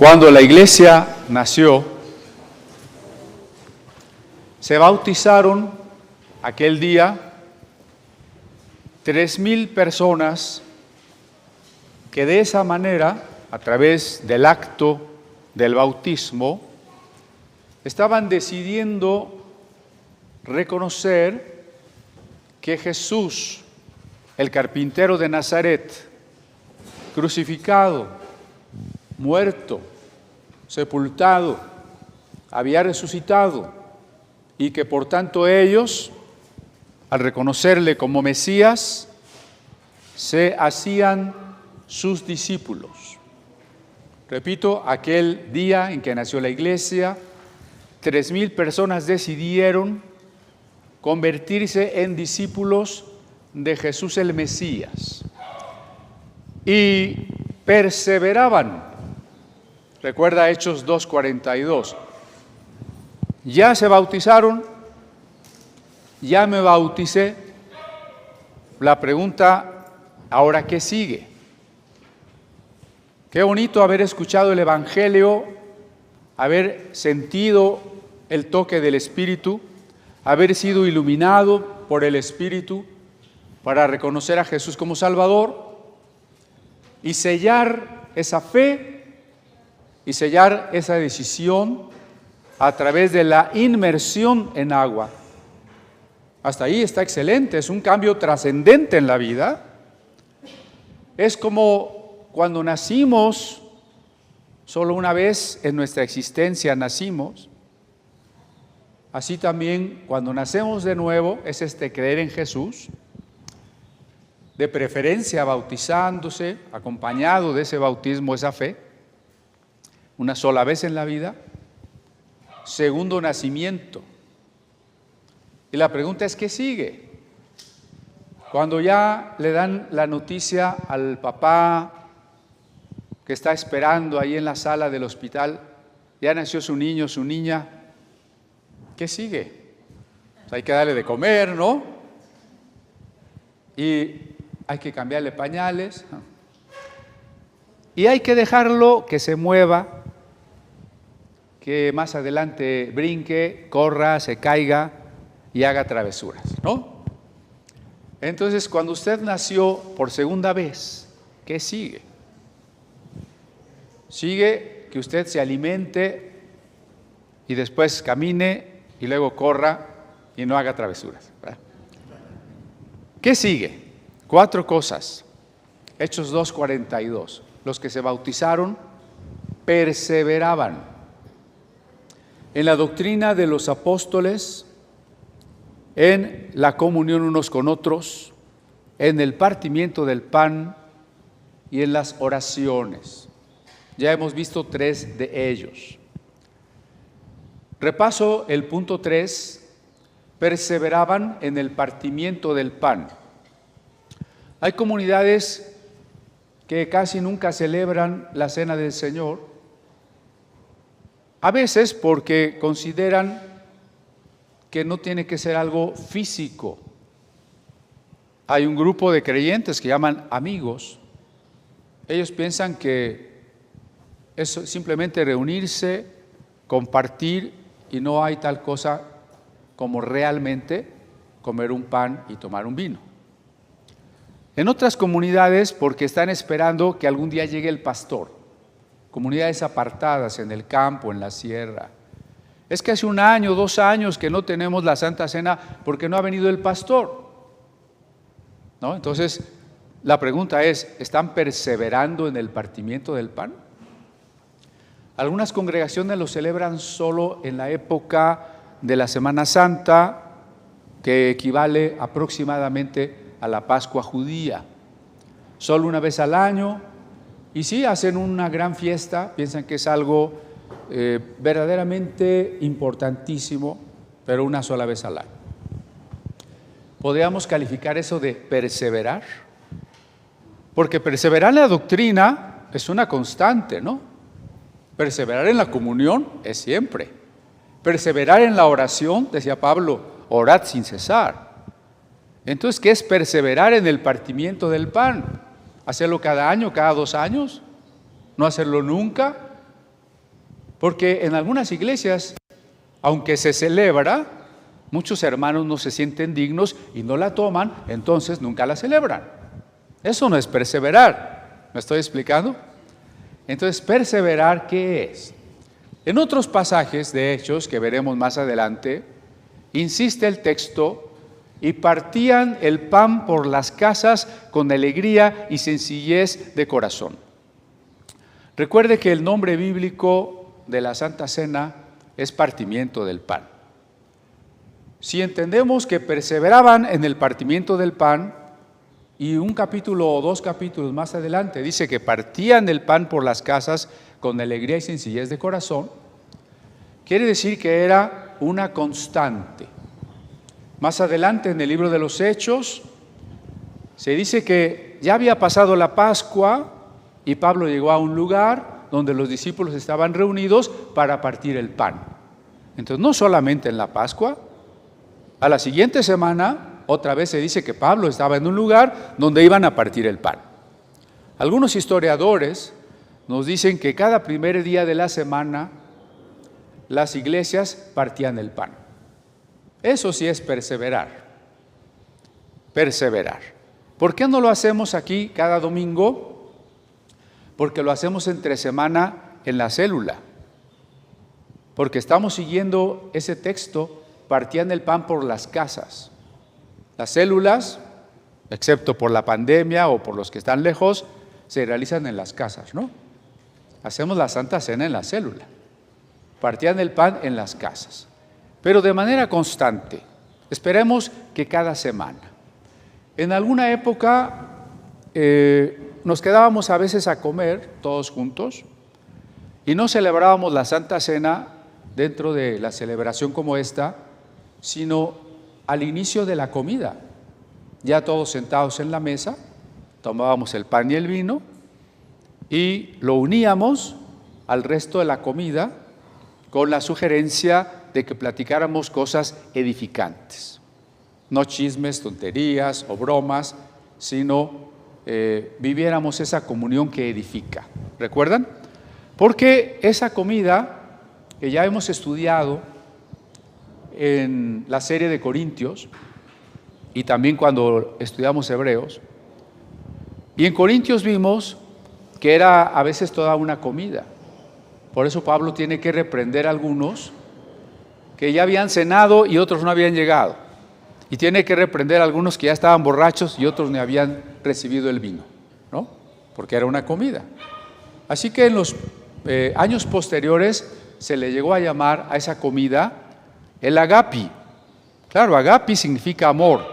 Cuando la iglesia nació, se bautizaron aquel día 3,000 personas que de esa manera, a través del acto del bautismo, estaban decidiendo reconocer que Jesús, el carpintero de Nazaret, crucificado, muerto, sepultado, había resucitado y que por tanto ellos, al reconocerle como Mesías, se hacían sus discípulos. Repito, aquel día en que nació la iglesia, 3,000 personas decidieron convertirse en discípulos de Jesús el Mesías y perseveraban. Recuerda Hechos 2:42. Ya se bautizaron, ya me bauticé. La pregunta, ¿ahora qué sigue? Qué bonito haber escuchado el Evangelio, haber sentido el toque del Espíritu, haber sido iluminado por el Espíritu para reconocer a Jesús como Salvador y sellar esa fe y sellar esa decisión a través de la inmersión en agua. Hasta ahí está excelente, es un cambio trascendente en la vida. Es como cuando nacimos, solo una vez en nuestra existencia nacimos. Así también cuando nacemos de nuevo es creer en Jesús, de preferencia bautizándose, acompañado de ese bautismo, esa fe, una sola vez en la vida. Segundo nacimiento. Y la pregunta es, ¿qué sigue? Cuando ya le dan la noticia al papá que está esperando ahí en la sala del hospital, ya nació su niño, su niña, ¿qué sigue? Pues hay que darle de comer, ¿no? Y hay que cambiarle pañales. Y hay que dejarlo que se mueva, que más adelante brinque, corra, se caiga y haga travesuras, ¿no? Entonces, cuando usted nació por segunda vez, ¿qué sigue? Sigue que usted se alimente y después camine y luego corra y no haga travesuras, ¿verdad? ¿Qué sigue? 4 cosas. Hechos 2:42. Los que se bautizaron perseveraban en la doctrina de los apóstoles, en la comunión unos con otros, en el partimiento del pan y en las oraciones. Ya hemos visto 3 de ellos. Repaso el punto 3, perseveraban en el partimiento del pan. Hay comunidades que casi nunca celebran la cena del Señor, a veces porque consideran que no tiene que ser algo físico. Hay un grupo de creyentes que llaman amigos. Ellos piensan que es simplemente reunirse, compartir y no hay tal cosa como realmente comer un pan y tomar un vino. En otras comunidades porque están esperando que algún día llegue el pastor. Comunidades apartadas en el campo, en la sierra. Es que hace 1 año, 2 años que no tenemos la Santa Cena porque no ha venido el pastor, ¿no? Entonces, la pregunta es, ¿están perseverando en el partimiento del pan? Algunas congregaciones lo celebran solo en la época de la Semana Santa, que equivale aproximadamente a la Pascua judía. Solo una vez al año. Y sí, hacen una gran fiesta, piensan que es algo verdaderamente importantísimo, pero una sola vez al año. ¿Podríamos calificar eso de perseverar? Porque perseverar en la doctrina es una constante, ¿no? Perseverar en la comunión es siempre. Perseverar en la oración, decía Pablo, orad sin cesar. Entonces, ¿qué es perseverar en el partimiento del pan? ¿Hacerlo cada año, cada 2 años? ¿No hacerlo nunca? Porque en algunas iglesias, aunque se celebra, muchos hermanos no se sienten dignos y no la toman, entonces nunca la celebran. Eso no es perseverar. ¿Me estoy explicando? Entonces, perseverar, ¿qué es? En otros pasajes de Hechos que veremos más adelante, insiste el texto: y partían el pan por las casas con alegría y sencillez de corazón. Recuerde que el nombre bíblico de la Santa Cena es partimiento del pan. Si entendemos que perseveraban en el partimiento del pan, y un capítulo o 2 capítulos más adelante dice que partían el pan por las casas con alegría y sencillez de corazón, quiere decir que era una constante. Más adelante en el libro de los Hechos se dice que ya había pasado la Pascua y Pablo llegó a un lugar donde los discípulos estaban reunidos para partir el pan. Entonces, no solamente en la Pascua, a la siguiente semana otra vez se dice que Pablo estaba en un lugar donde iban a partir el pan. Algunos historiadores nos dicen que cada primer día de la semana las iglesias partían el pan. Eso sí es perseverar. Perseverar. ¿Por qué no lo hacemos aquí cada domingo? Porque lo hacemos entre semana en la célula. Porque estamos siguiendo ese texto: partían el pan por las casas. Las células, excepto por la pandemia o por los que están lejos, se realizan en las casas, ¿no? Hacemos la Santa Cena en la célula. Partían el pan en las casas, pero de manera constante. Esperemos que cada semana. En alguna época nos quedábamos a veces a comer todos juntos y no celebrábamos la Santa Cena dentro de la celebración como esta, sino al inicio de la comida. Ya todos sentados en la mesa, tomábamos el pan y el vino y lo uníamos al resto de la comida con la sugerencia de que platicáramos cosas edificantes. No chismes, tonterías o bromas, sino viviéramos esa comunión que edifica. ¿Recuerdan? Porque esa comida que ya hemos estudiado en la serie de Corintios y también cuando estudiamos Hebreos, y en Corintios vimos que era a veces toda una comida. Por eso Pablo tiene que reprender a algunos que ya habían cenado y otros no habían llegado. Y tiene que reprender a algunos que ya estaban borrachos y otros ni habían recibido el vino, ¿no? Porque era una comida. Así que en los años posteriores se le llegó a llamar a esa comida el agapi. Claro, agapi significa amor,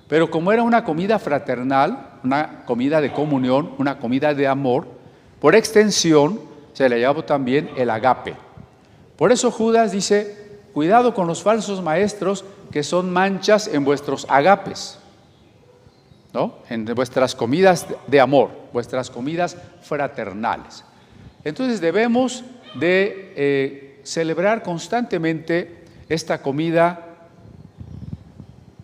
pero como era una comida fraternal, una comida de comunión, una comida de amor, por extensión se le llamó también el agape. Por eso Judas dice: cuidado con los falsos maestros que son manchas en vuestros agapes, ¿no? En vuestras comidas de amor, vuestras comidas fraternales. Entonces debemos de celebrar constantemente esta comida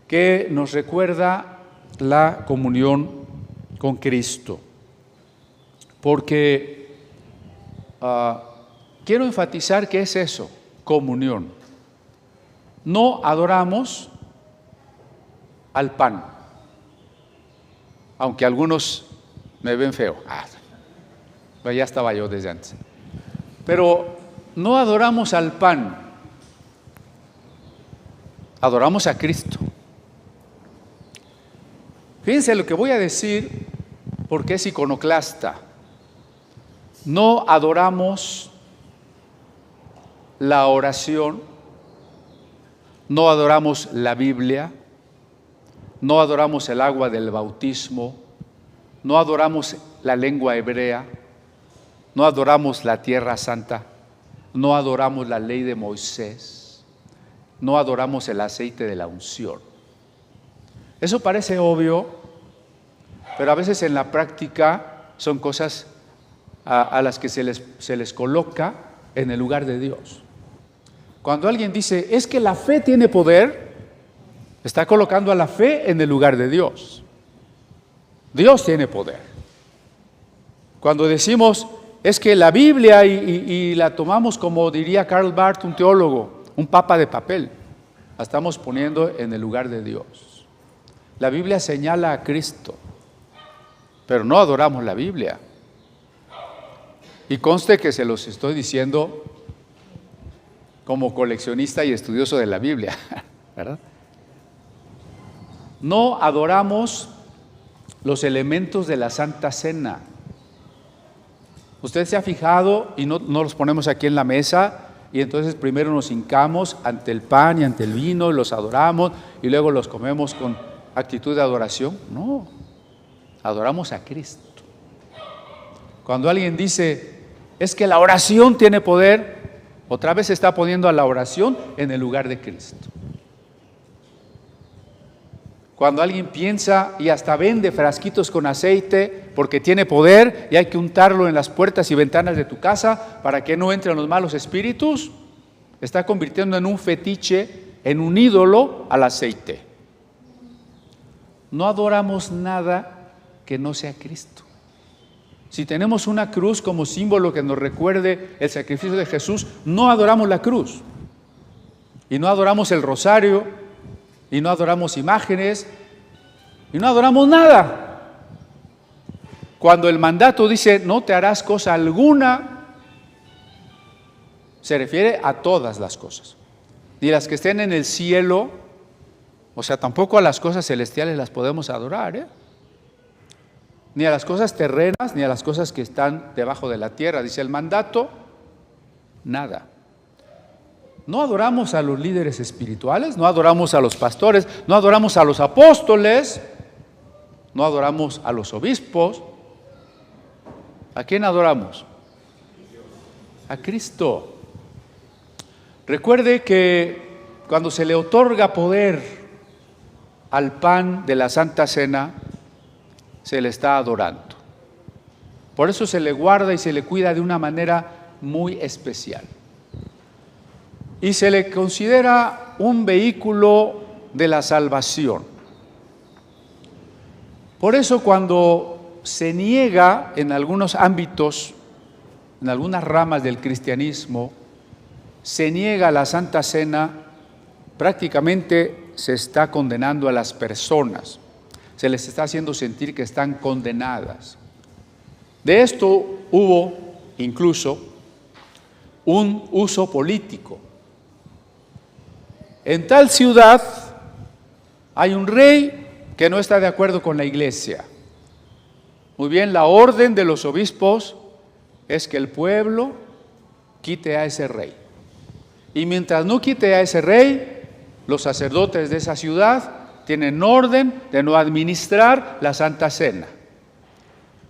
que nos recuerda la comunión con Cristo. Porque quiero enfatizar que es eso, comunión. No adoramos al pan, aunque algunos me ven feo. Pues ya estaba yo desde antes. Pero no adoramos al pan, adoramos a Cristo. Fíjense lo que voy a decir porque es iconoclasta. No adoramos la oración, no adoramos la Biblia, no adoramos el agua del bautismo, no adoramos la lengua hebrea, no adoramos la tierra santa, no adoramos la ley de Moisés, no adoramos el aceite de la unción. Eso parece obvio, pero a veces en la práctica son cosas a las que se les coloca en el lugar de Dios. Cuando alguien dice, es que la fe tiene poder, está colocando a la fe en el lugar de Dios. Dios tiene poder. Cuando decimos es que la Biblia, y la tomamos como diría Karl Barth, un teólogo, un papa de papel, la estamos poniendo en el lugar de Dios. La Biblia señala a Cristo, pero no adoramos la Biblia. Y conste que se los estoy diciendo como coleccionista y estudioso de la Biblia, ¿verdad? No adoramos los elementos de la Santa Cena. Usted se ha fijado, y no los ponemos aquí en la mesa, y entonces primero nos hincamos ante el pan y ante el vino, y los adoramos, y luego los comemos con actitud de adoración. No, adoramos a Cristo. Cuando alguien dice, es que la oración tiene poder, otra vez se está poniendo a la oración en el lugar de Cristo. Cuando alguien piensa y hasta vende frasquitos con aceite porque tiene poder y hay que untarlo en las puertas y ventanas de tu casa para que no entren los malos espíritus, está convirtiendo en un fetiche, en un ídolo al aceite. No adoramos nada que no sea Cristo. Si tenemos una cruz como símbolo que nos recuerde el sacrificio de Jesús, no adoramos la cruz. Y no adoramos el rosario, y no adoramos imágenes, y no adoramos nada. Cuando el mandato dice, no te harás cosa alguna, se refiere a todas las cosas. Ni las que estén en el cielo, o sea, tampoco a las cosas celestiales las podemos adorar, ni a las cosas terrenas, ni a las cosas que están debajo de la tierra. Dice el mandato, nada. No adoramos a los líderes espirituales, no adoramos a los pastores, no adoramos a los apóstoles, no adoramos a los obispos. ¿A quién adoramos? A Cristo. Recuerde que cuando se le otorga poder al pan de la Santa Cena, se le está adorando. Por eso se le guarda y se le cuida de una manera muy especial. Y se le considera un vehículo de la salvación. Por eso cuando se niega en algunos ámbitos, en algunas ramas del cristianismo, se niega la Santa Cena, prácticamente se está condenando a las personas. Se les está haciendo sentir que están condenadas. De esto hubo incluso un uso político. En tal ciudad hay un rey que no está de acuerdo con la iglesia. Muy bien, la orden de los obispos es que el pueblo quite a ese rey. Y mientras no quite a ese rey, los sacerdotes de esa ciudad tienen orden de no administrar la Santa Cena.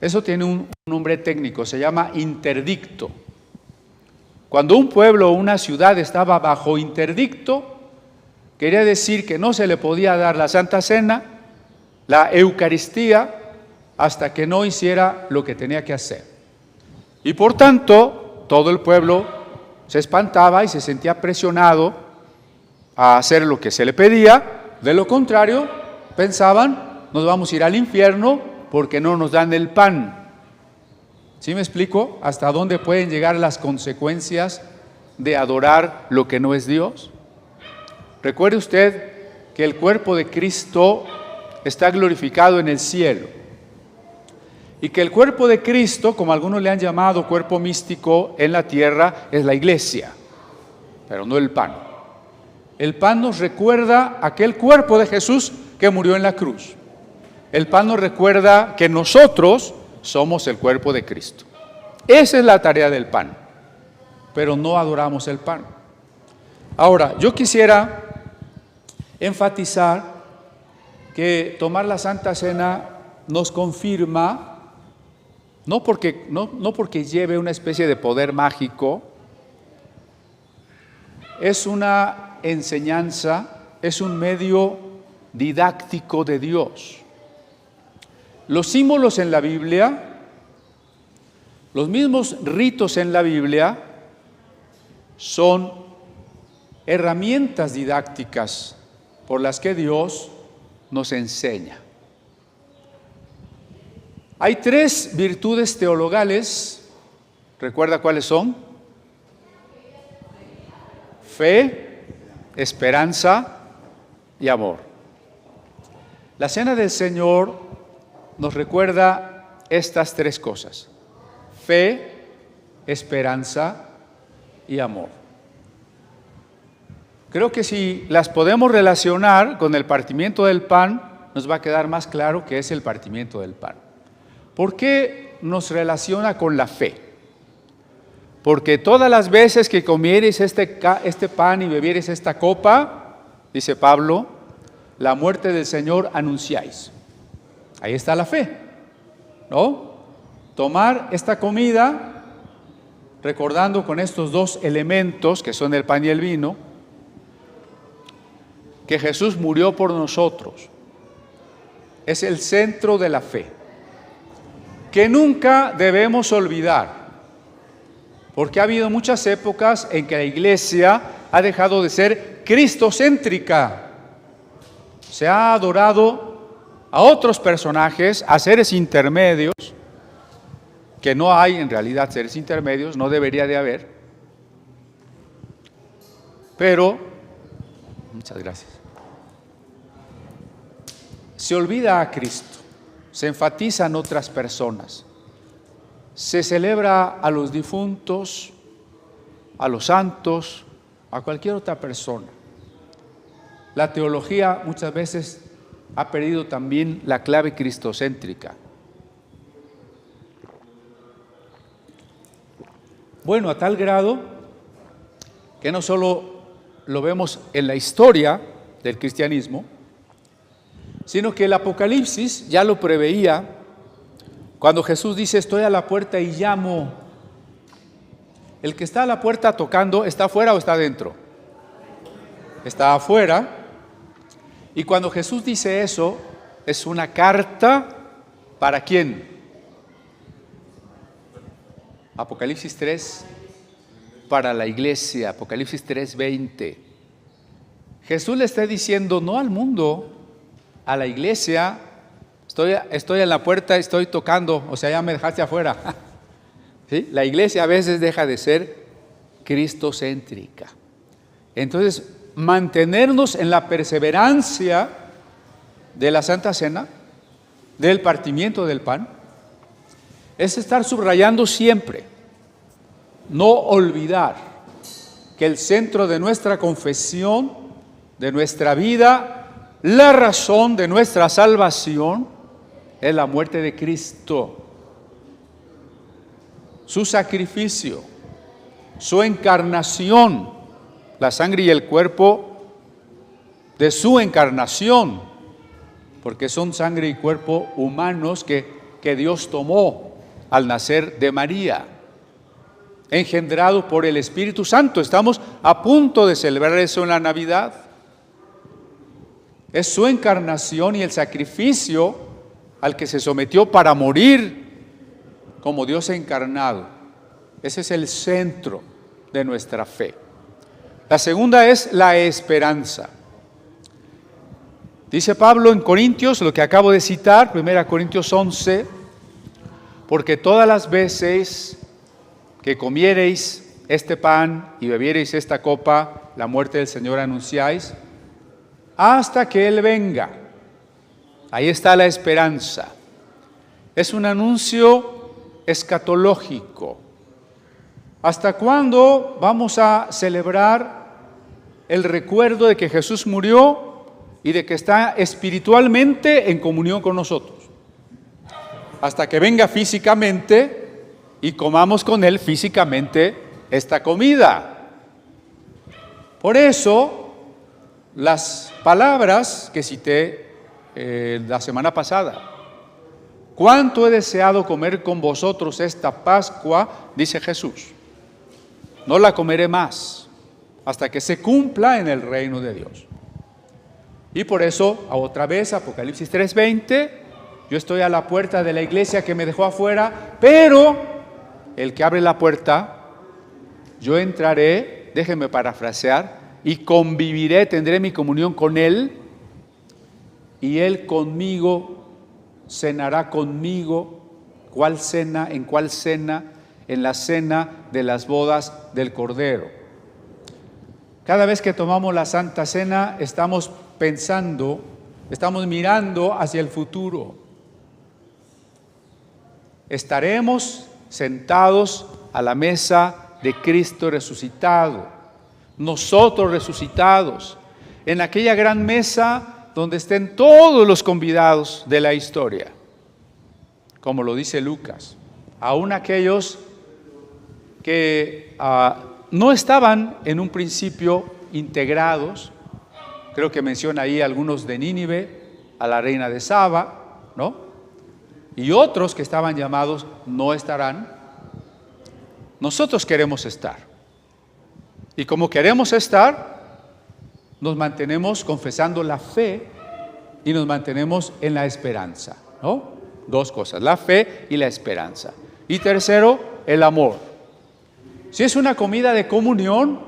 Eso tiene un nombre técnico, se llama interdicto. Cuando un pueblo o una ciudad estaba bajo interdicto, quería decir que no se le podía dar la Santa Cena, la Eucaristía, hasta que no hiciera lo que tenía que hacer. Y por tanto, todo el pueblo se espantaba y se sentía presionado a hacer lo que se le pedía. De lo contrario, pensaban, nos vamos a ir al infierno porque no nos dan el pan. ¿Sí me explico? ¿Hasta dónde pueden llegar las consecuencias de adorar lo que no es Dios? Recuerde usted que el cuerpo de Cristo está glorificado en el cielo y que el cuerpo de Cristo, como algunos le han llamado cuerpo místico en la tierra, es la iglesia, pero no el pan. El pan nos recuerda aquel cuerpo de Jesús que murió en la cruz. El pan nos recuerda que nosotros somos el cuerpo de Cristo. Esa es la tarea del pan, pero no adoramos el pan. Ahora, yo quisiera enfatizar que tomar la Santa Cena nos confirma, no porque lleve una especie de poder mágico, es una enseñanza, es un medio didáctico de Dios. Los símbolos en la Biblia, los mismos ritos en la Biblia, son herramientas didácticas por las que Dios nos enseña. Hay 3 virtudes teologales ¿Recuerda cuáles son? Fe, esperanza y amor. La Cena del Señor nos recuerda estas tres cosas: fe, esperanza y amor. Creo que si las podemos relacionar con el partimiento del pan, nos va a quedar más claro que es el partimiento del pan. ¿Por qué nos relaciona con la fe? Porque todas las veces que comiereis este pan y bebiereis esta copa, dice Pablo, la muerte del Señor anunciáis. Ahí está la fe, ¿no? Tomar esta comida, recordando con estos dos elementos que son el pan y el vino, que Jesús murió por nosotros, es el centro de la fe, que nunca debemos olvidar, porque ha habido muchas épocas en que la iglesia ha dejado de ser cristocéntrica. Se ha adorado a otros personajes, a seres intermedios, que no hay en realidad seres intermedios, no debería de haber, pero, muchas gracias, se olvida a Cristo, se enfatizan otras personas, se celebra a los difuntos, a los santos, a cualquier otra persona. La teología muchas veces ha perdido también la clave cristocéntrica. Bueno, a tal grado que no solo lo vemos en la historia del cristianismo, sino que el Apocalipsis ya lo preveía cuando Jesús dice: estoy a la puerta y llamo. El que está a la puerta tocando, ¿está afuera o está adentro? Está afuera. Y cuando Jesús dice eso, es una carta ¿para quién? Apocalipsis 3, para la iglesia, Apocalipsis 3:20. Jesús le está diciendo no al mundo, a la iglesia: estoy en la puerta, estoy tocando, o sea, ya me dejaste afuera. ¿Sí? La iglesia a veces deja de ser cristocéntrica. Entonces, mantenernos en la perseverancia de la Santa Cena, del partimiento del pan, es estar subrayando siempre, no olvidar que el centro de nuestra confesión, de nuestra vida, la razón de nuestra salvación es la muerte de Cristo, su sacrificio, su encarnación, la sangre y el cuerpo de su encarnación, porque son sangre y cuerpo humanos que Dios tomó al nacer de María, engendrado por el Espíritu Santo. Estamos a punto de celebrar eso en la Navidad. Es su encarnación y el sacrificio al que se sometió para morir como Dios encarnado. Ese es el centro de nuestra fe. La segunda es la esperanza. Dice Pablo en Corintios, lo que acabo de citar, 1 Corintios 11, porque todas las veces que comiereis este pan y bebiereis esta copa, la muerte del Señor anunciáis, hasta que Él venga. Ahí está la esperanza. Es un anuncio escatológico. ¿Hasta cuándo vamos a celebrar el recuerdo de que Jesús murió y de que está espiritualmente en comunión con nosotros? Hasta que venga físicamente y comamos con Él físicamente esta comida. Por eso, las palabras que cité la semana pasada: cuánto he deseado comer con vosotros esta Pascua, dice Jesús, no la comeré más hasta que se cumpla en el reino de Dios. Y por eso, otra vez, Apocalipsis 3:20, yo estoy a la puerta de la iglesia que me dejó afuera, pero el que abre la puerta, yo entraré, déjenme parafrasear, y conviviré, tendré mi comunión con Él, y Él conmigo, cenará conmigo. ¿Cuál cena? ¿En cuál cena? en la cena de las bodas del Cordero. Cada vez que tomamos la Santa Cena estamos pensando, estamos mirando hacia el futuro. Estaremos sentados a la mesa de Cristo resucitado, nosotros resucitados, en aquella gran mesa donde estén todos los convidados de la historia, como lo dice Lucas, aún aquellos que no estaban en un principio integrados. Creo que menciona ahí algunos de Nínive, a la reina de Saba, ¿no? Y otros que estaban llamados no estarán. Nosotros queremos estar. Y como queremos estar, nos mantenemos confesando la fe y nos mantenemos en la esperanza, ¿no? Dos cosas, la fe y la esperanza. Y tercero, el amor. Si es una comida de comunión,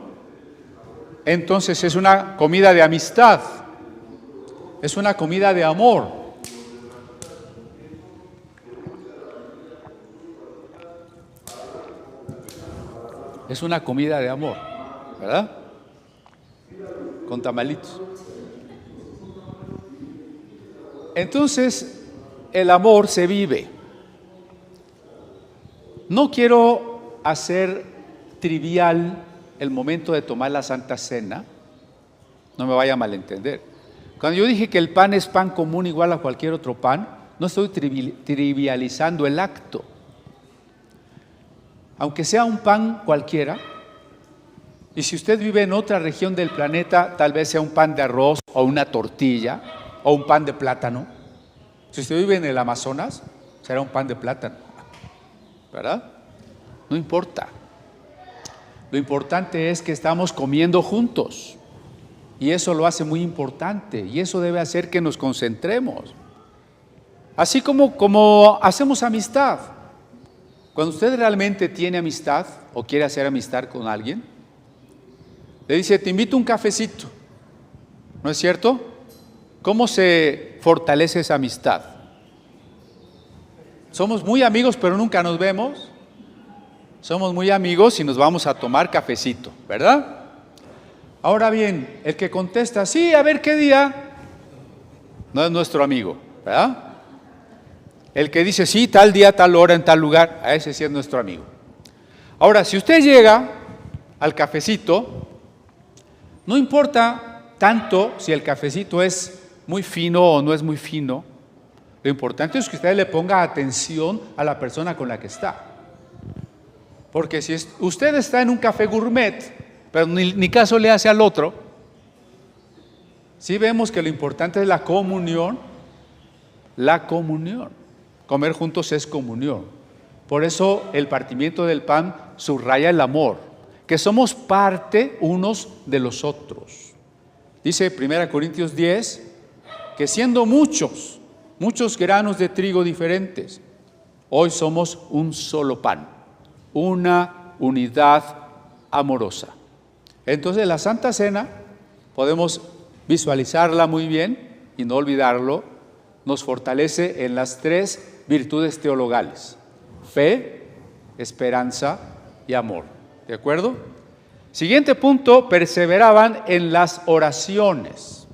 entonces es una comida de amistad, es una comida de amor. Es una comida de amor, ¿verdad? Con tamalitos. Entonces, el amor se vive. No quiero hacer trivial el momento de tomar la Santa Cena, no me vaya a malentender. Cuando yo dije que el pan es pan común igual a cualquier otro pan, no estoy trivializando el acto. Aunque sea un pan cualquiera, y si usted vive en otra región del planeta, tal vez sea un pan de arroz o una tortilla o un pan de plátano. Si usted vive en el Amazonas, será un pan de plátano, ¿verdad? No importa. Lo importante es que estamos comiendo juntos, y eso lo hace muy importante, y eso debe hacer que nos concentremos. Así como hacemos amistad. Cuando usted realmente tiene amistad o quiere hacer amistad con alguien, le dice, te invito a un cafecito, ¿no es cierto? ¿Cómo se fortalece esa amistad? Somos muy amigos, pero nunca nos vemos. Somos muy amigos y nos vamos a tomar cafecito, ¿verdad? Ahora bien, el que contesta, sí, a ver qué día, no es nuestro amigo, ¿verdad? El que dice, sí, tal día, tal hora, en tal lugar, a ese sí es nuestro amigo. Ahora, si usted llega al cafecito, no importa tanto si el cafecito es muy fino o no es muy fino, lo importante es que usted le ponga atención a la persona con la que está. Porque si usted está en un café gourmet, pero ni caso le hace al otro, sí vemos que lo importante es la comunión. La comunión. Comer juntos es comunión. Por eso el partimiento del pan subraya el amor, que somos parte unos de los otros. Dice 1 Corintios 10, que siendo muchos granos de trigo diferentes, hoy somos un solo pan, una unidad amorosa. Entonces la Santa Cena podemos visualizarla muy bien y no olvidarlo. Nos fortalece en las tres virtudes teologales: fe, esperanza y amor. ¿De acuerdo? Siguiente punto, perseveraban en las oraciones.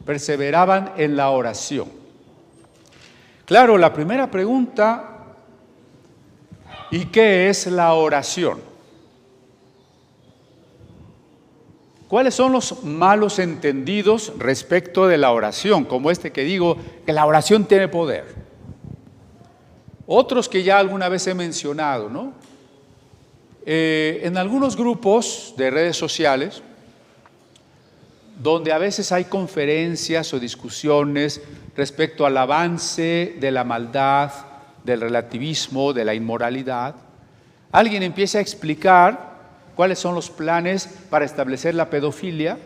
Perseveraban en la oración. Claro, la primera pregunta, ¿y qué es la oración? ¿Cuáles son los malos entendidos respecto de la oración? Como este que digo, que la oración tiene poder. Otros que ya alguna vez he mencionado, ¿no? En algunos grupos de redes sociales, donde a veces hay conferencias o discusiones respecto al avance de la maldad, del relativismo, de la inmoralidad, alguien empieza a explicar cuáles son los planes para establecer la pedofilia.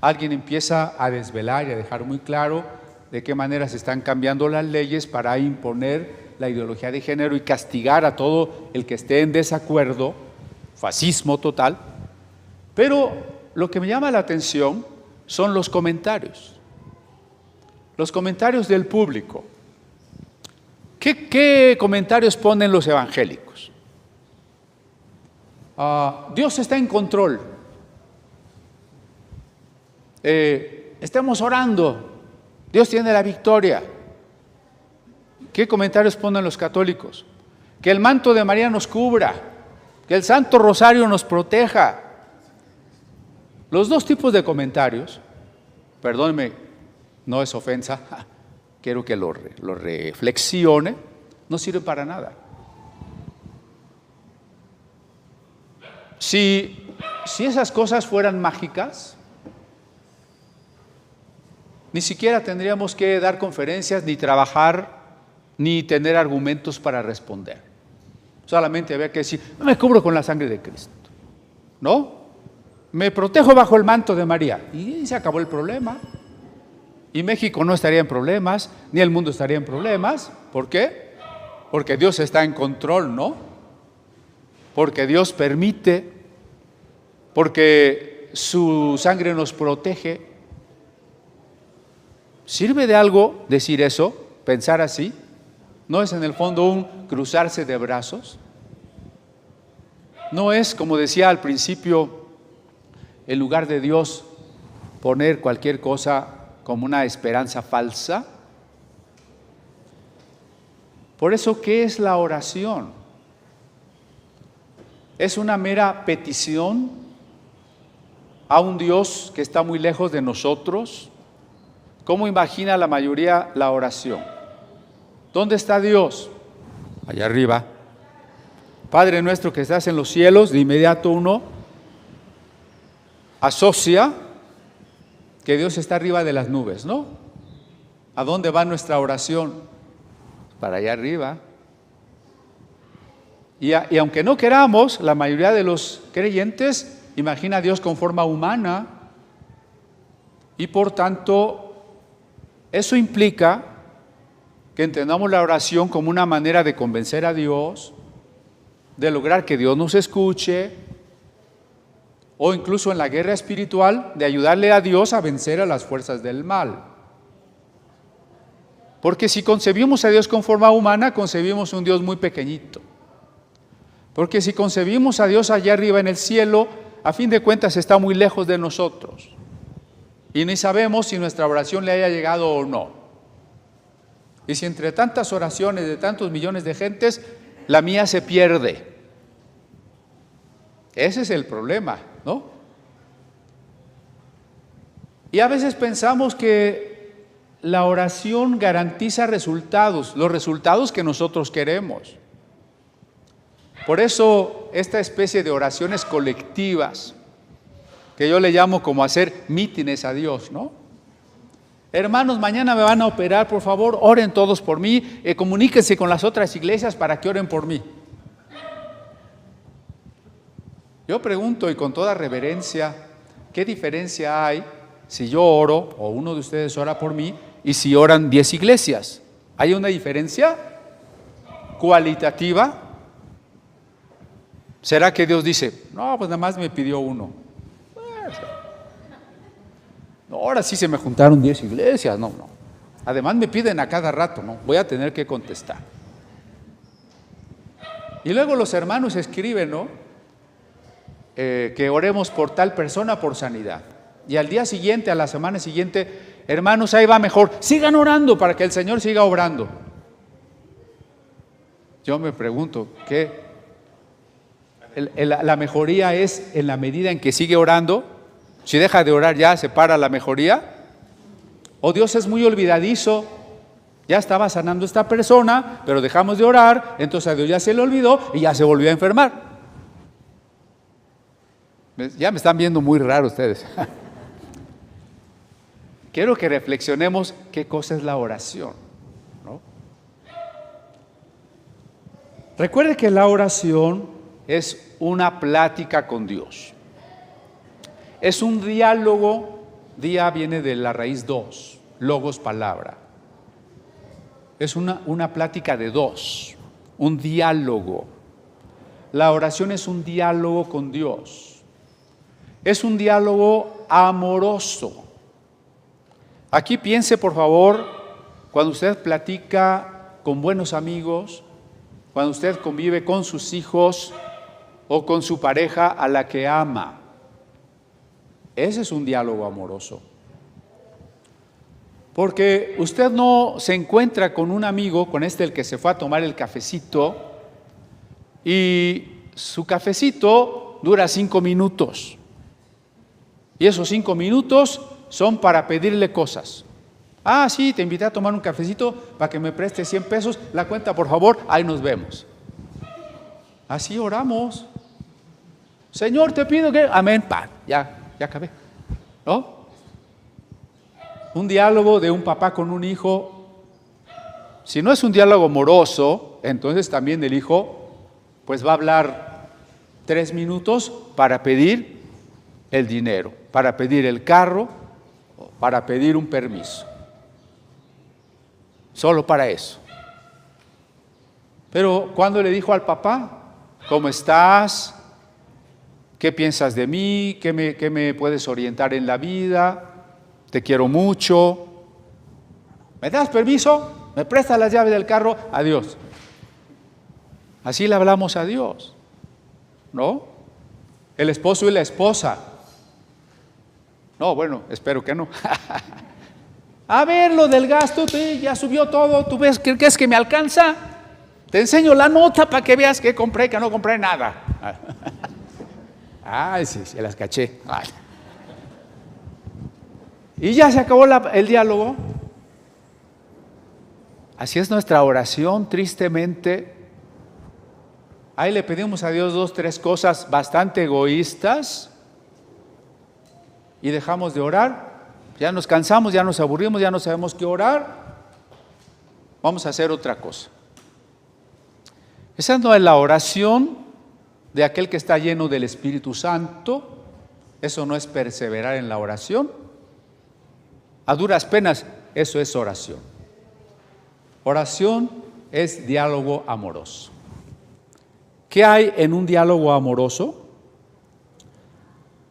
Alguien empieza a desvelar y a dejar muy claro de qué manera se están cambiando las leyes para imponer la ideología de género y castigar a todo el que esté en desacuerdo, fascismo total. Pero lo que me llama la atención son los comentarios del público. ¿Qué comentarios ponen los evangélicos? Dios está en control. Estemos orando, Dios tiene la victoria. ¿Qué comentarios ponen los católicos? Que el manto de María nos cubra, que el Santo Rosario nos proteja. Los dos tipos de comentarios, perdónenme, no es ofensa, quiero que lo reflexione, no sirve para nada. Si esas cosas fueran mágicas, ni siquiera tendríamos que dar conferencias, ni trabajar, ni tener argumentos para responder. Solamente había que decir, me cubro con la sangre de Cristo, ¿no? Me protejo bajo el manto de María. Y se acabó el problema. Y México no estaría en problemas, ni el mundo estaría en problemas. ¿Por qué? Porque Dios está en control, ¿no? Porque Dios permite, porque su sangre nos protege. ¿Sirve de algo decir eso? ¿Pensar así? ¿No es en el fondo un cruzarse de brazos? ¿No es, como decía al principio, en lugar de Dios poner cualquier cosa como una esperanza falsa? Por eso, ¿qué es la oración? ¿Es una mera petición a un Dios que está muy lejos de nosotros? ¿Cómo imagina la mayoría la oración? ¿Dónde está Dios? Allá arriba. Padre nuestro que estás en los cielos, de inmediato uno asocia que Dios está arriba de las nubes, ¿no? ¿A dónde va nuestra oración? Para allá arriba. Y aunque no queramos, la mayoría de los creyentes imagina a Dios con forma humana, y por tanto eso implica que entendamos la oración como una manera de convencer a Dios, de lograr que Dios nos escuche, o incluso en la guerra espiritual, de ayudarle a Dios a vencer a las fuerzas del mal. Porque si concebimos a Dios con forma humana, concebimos un Dios muy pequeñito. Porque si concebimos a Dios allá arriba en el cielo, a fin de cuentas está muy lejos de nosotros. Y ni sabemos si nuestra oración le haya llegado o no. Y si entre tantas oraciones de tantos millones de gentes, la mía se pierde. Ese es el problema, ¿no? Y a veces pensamos que la oración garantiza resultados, los resultados que nosotros queremos. Por eso esta especie de oraciones colectivas, que yo le llamo como hacer mítines a Dios, ¿no? Hermanos, mañana me van a operar, por favor, oren todos por mí, comuníquense con las otras iglesias para que oren por mí. Yo pregunto, y con toda reverencia, ¿qué diferencia hay si yo oro o uno de ustedes ora por mí y si oran 10 iglesias? ¿Hay una diferencia cualitativa? ¿Será que Dios dice, no, pues nada más me pidió uno? No, ahora sí se me juntaron 10 iglesias, no. Además me piden a cada rato, no, voy a tener que contestar. Y luego los hermanos escriben, ¿no? Que oremos por tal persona por sanidad. Y al día siguiente, a la semana siguiente, hermanos, ahí va mejor. Sigan orando para que el Señor siga obrando. Yo me pregunto, ¿qué? ¿La mejoría es en la medida en que sigue orando? Si deja de orar ya se para la mejoría. O Dios es muy olvidadizo, ya estaba sanando esta persona, pero dejamos de orar, entonces a Dios ya se le olvidó y ya se volvió a enfermar. Ya me están viendo muy raro ustedes. Quiero que reflexionemos qué cosa es la oración, ¿no? Recuerde que la oración es una plática con Dios. Es un diálogo, día viene de la raíz dos, logos, palabra. Es una plática de dos, un diálogo. La oración es un diálogo con Dios. Es un diálogo amoroso. Aquí piense, por favor, cuando usted platica con buenos amigos, cuando usted convive con sus hijos o con su pareja a la que ama. Ese es un diálogo amoroso. Porque usted no se encuentra con un amigo, con el que se fue a tomar el cafecito, y su cafecito dura 5 minutos. Y esos 5 minutos son para pedirle cosas. Ah, sí, te invité a tomar un cafecito para que me prestes 100 pesos, la cuenta por favor, ahí nos vemos. Así oramos. Señor, te pido que... Amén, ya acabé. ¿No? Un diálogo de un papá con un hijo, si no es un diálogo amoroso, entonces también el hijo pues va a hablar 3 minutos para pedir el dinero, para pedir el carro, para pedir un permiso. Solo para eso. Pero cuando le dijo al papá, ¿cómo estás? ¿Qué piensas de mí? ¿Qué me puedes orientar en la vida? Te quiero mucho. ¿Me das permiso? ¿Me prestas las llaves del carro? Adiós. Así le hablamos a Dios, ¿no? El esposo y la esposa. No, bueno, espero que no. A ver, lo del gasto, ya subió todo. ¿Tú ves que es que me alcanza? Te enseño la nota para que veas que compré, que no compré nada. Ay, sí, se las caché. Ay. Y ya se acabó el diálogo. Así es nuestra oración, tristemente. Ahí le pedimos a Dios 2, 3 cosas bastante egoístas y dejamos de orar. Ya nos cansamos, ya nos aburrimos, ya no sabemos qué orar. Vamos a hacer otra cosa. Esa no es la oración de aquel que está lleno del Espíritu Santo. Eso no es perseverar en la oración. A duras penas, eso es oración. Oración es diálogo amoroso. ¿Qué hay en un diálogo amoroso?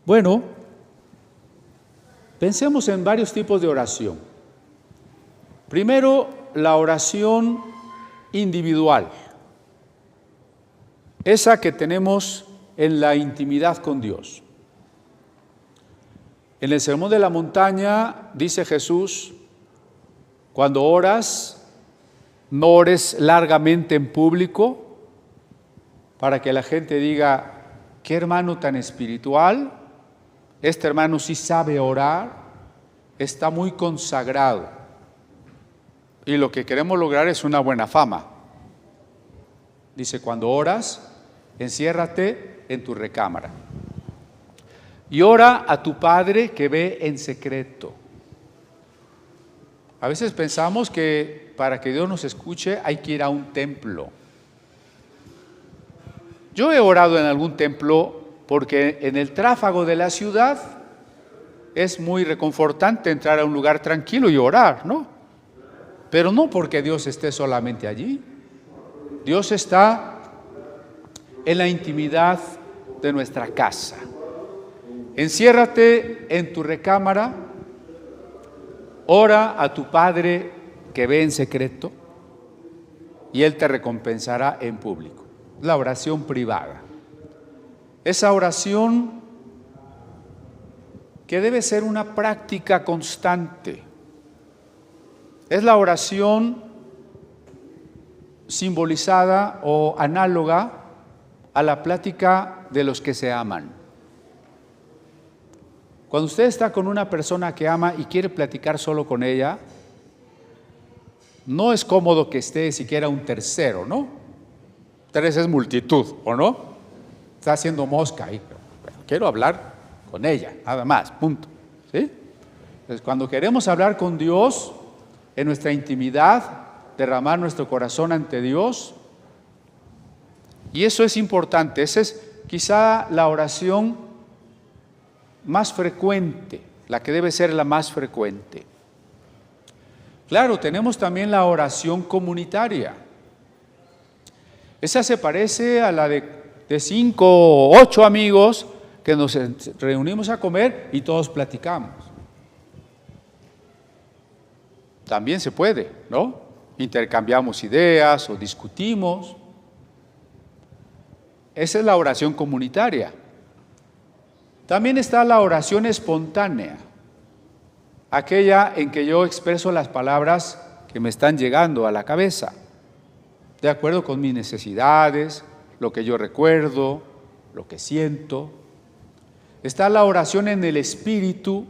Bueno, pensemos en varios tipos de oración. Primero, la oración individual. Esa que tenemos en la intimidad con Dios. En el Sermón de la Montaña dice Jesús, cuando oras, no ores largamente en público para que la gente diga, qué hermano tan espiritual, este hermano sí sabe orar, está muy consagrado. Y lo que queremos lograr es una buena fama. Dice, cuando oras, enciérrate en tu recámara y ora a tu Padre que ve en secreto. A veces pensamos que para que Dios nos escuche hay que ir a un templo. Yo he orado en algún templo porque en el tráfago de la ciudad es muy reconfortante entrar a un lugar tranquilo y orar, ¿no? Pero no porque Dios esté solamente allí. Dios está en la intimidad de nuestra casa. Enciérrate en tu recámara, ora a tu Padre que ve en secreto y Él te recompensará en público. La oración privada. Esa oración que debe ser una práctica constante. Es la oración simbolizada o análoga a la plática de los que se aman. Cuando usted está con una persona que ama y quiere platicar solo con ella, no es cómodo que esté siquiera un tercero, ¿no? 3 es multitud, ¿o no? Está haciendo mosca ahí, pero quiero hablar con ella, nada más, punto. ¿Sí? Entonces, cuando queremos hablar con Dios en nuestra intimidad, derramar nuestro corazón ante Dios, y eso es importante, esa es quizá la oración más frecuente, la que debe ser la más frecuente. Claro, tenemos también la oración comunitaria. Esa se parece a la de 5 o 8 amigos que nos reunimos a comer y todos platicamos. También se puede, ¿no? Intercambiamos ideas o discutimos. Esa es la oración comunitaria. También está la oración espontánea, aquella en que yo expreso las palabras que me están llegando a la cabeza, de acuerdo con mis necesidades, lo que yo recuerdo, lo que siento. Está la oración en el Espíritu,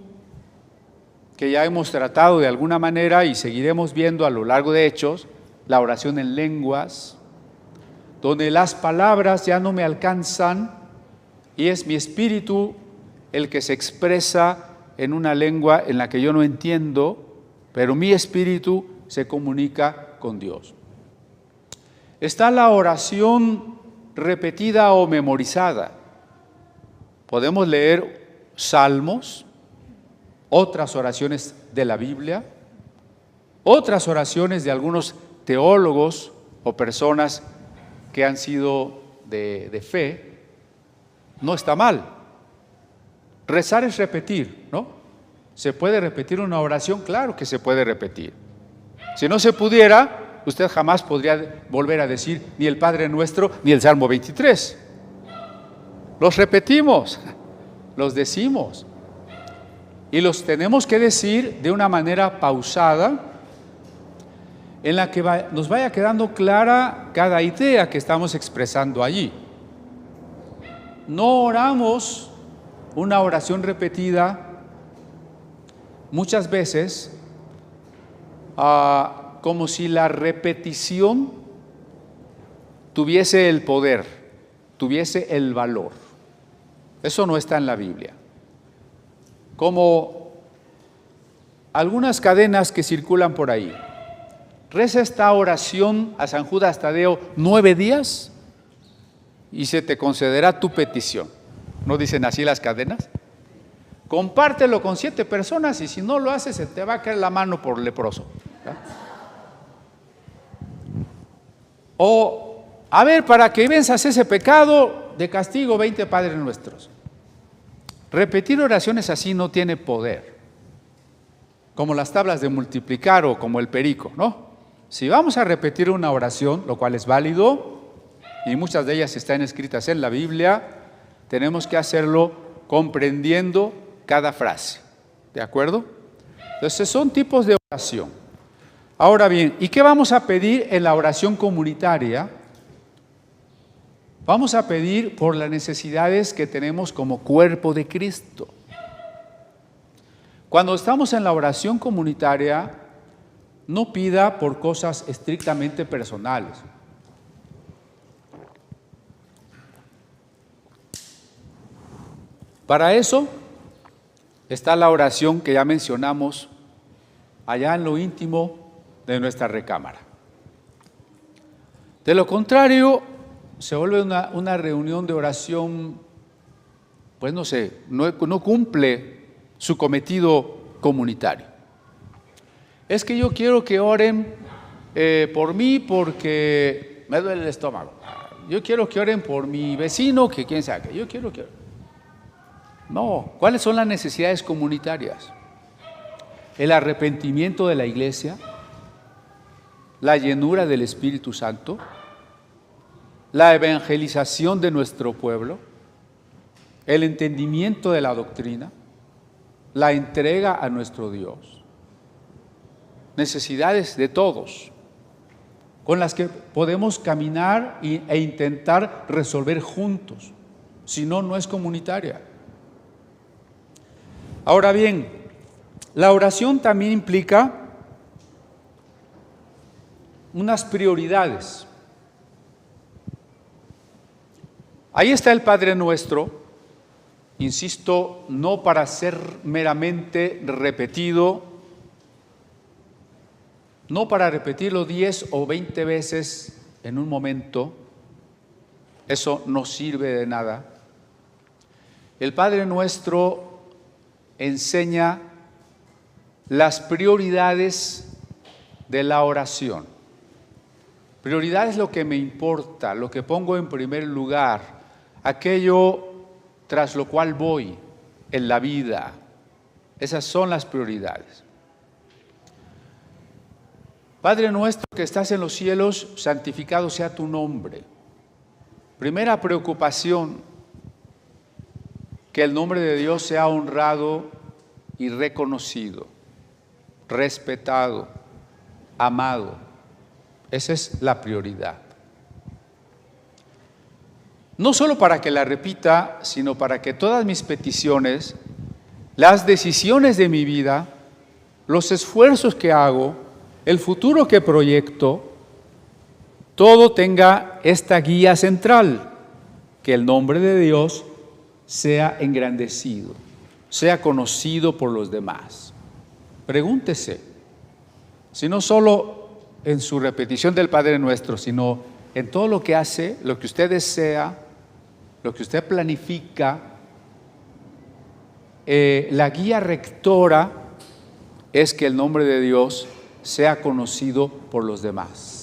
que ya hemos tratado de alguna manera y seguiremos viendo a lo largo de Hechos, la oración en lenguas, donde las palabras ya no me alcanzan y es mi espíritu el que se expresa en una lengua en la que yo no entiendo, pero mi espíritu se comunica con Dios. Está la oración repetida o memorizada. Podemos leer salmos, otras oraciones de la Biblia, otras oraciones de algunos teólogos o personas que han sido de fe. No está mal. Rezar es repetir, ¿no? ¿Se puede repetir una oración? Claro que se puede repetir. Si no se pudiera, usted jamás podría volver a decir ni el Padre Nuestro ni el Salmo 23. Los repetimos, los decimos. Y los tenemos que decir de una manera pausada, en la que nos vaya quedando clara cada idea que estamos expresando allí. No oramos una oración repetida muchas veces como si la repetición tuviese el poder, tuviese el valor. Eso no está en la Biblia. Como algunas cadenas que circulan por ahí. Reza esta oración a San Judas Tadeo 9 días y se te concederá tu petición. ¿No dicen así las cadenas? Compártelo con 7 personas y si no lo haces se te va a caer la mano por leproso. ¿Ya? O, a ver, para que venzas ese pecado, de castigo 20 Padres Nuestros. Repetir oraciones así no tiene poder, como las tablas de multiplicar o como el perico, ¿no? Si vamos a repetir una oración, lo cual es válido, y muchas de ellas están escritas en la Biblia, tenemos que hacerlo comprendiendo cada frase, ¿de acuerdo? Entonces son tipos de oración. Ahora bien, ¿y qué vamos a pedir en la oración comunitaria? Vamos a pedir por las necesidades que tenemos como cuerpo de Cristo. Cuando estamos en la oración comunitaria, no pida por cosas estrictamente personales. Para eso está la oración que ya mencionamos allá en lo íntimo de nuestra recámara. De lo contrario, se vuelve una reunión de oración, pues no sé, no cumple su cometido comunitario. Es que yo quiero que oren por mí porque me duele el estómago. Yo quiero que oren por mi vecino, que quién sabe. Yo quiero que... No, ¿cuáles son las necesidades comunitarias? El arrepentimiento de la iglesia, la llenura del Espíritu Santo, la evangelización de nuestro pueblo, el entendimiento de la doctrina, la entrega a nuestro Dios. Necesidades de todos, con las que podemos caminar e intentar resolver juntos, si no, no es comunitaria. Ahora bien, la oración también implica unas prioridades. Ahí está el Padre Nuestro, insisto, no para ser meramente repetido, no para repetirlo 10 o 20 veces en un momento, eso no sirve de nada. El Padre Nuestro enseña las prioridades de la oración. Prioridad es lo que me importa, lo que pongo en primer lugar, aquello tras lo cual voy en la vida. Esas son las prioridades. Padre nuestro que estás en los cielos, santificado sea tu nombre. Primera preocupación, que el nombre de Dios sea honrado y reconocido, respetado, amado. Esa es la prioridad. No solo para que la repita, sino para que todas mis peticiones, las decisiones de mi vida, los esfuerzos que hago, el futuro que proyecto, todo tenga esta guía central, que el nombre de Dios sea engrandecido, sea conocido por los demás. Pregúntese, si no solo en su repetición del Padre Nuestro, sino en todo lo que hace, lo que usted desea, lo que usted planifica, la guía rectora es que el nombre de Dios sea conocido por los demás.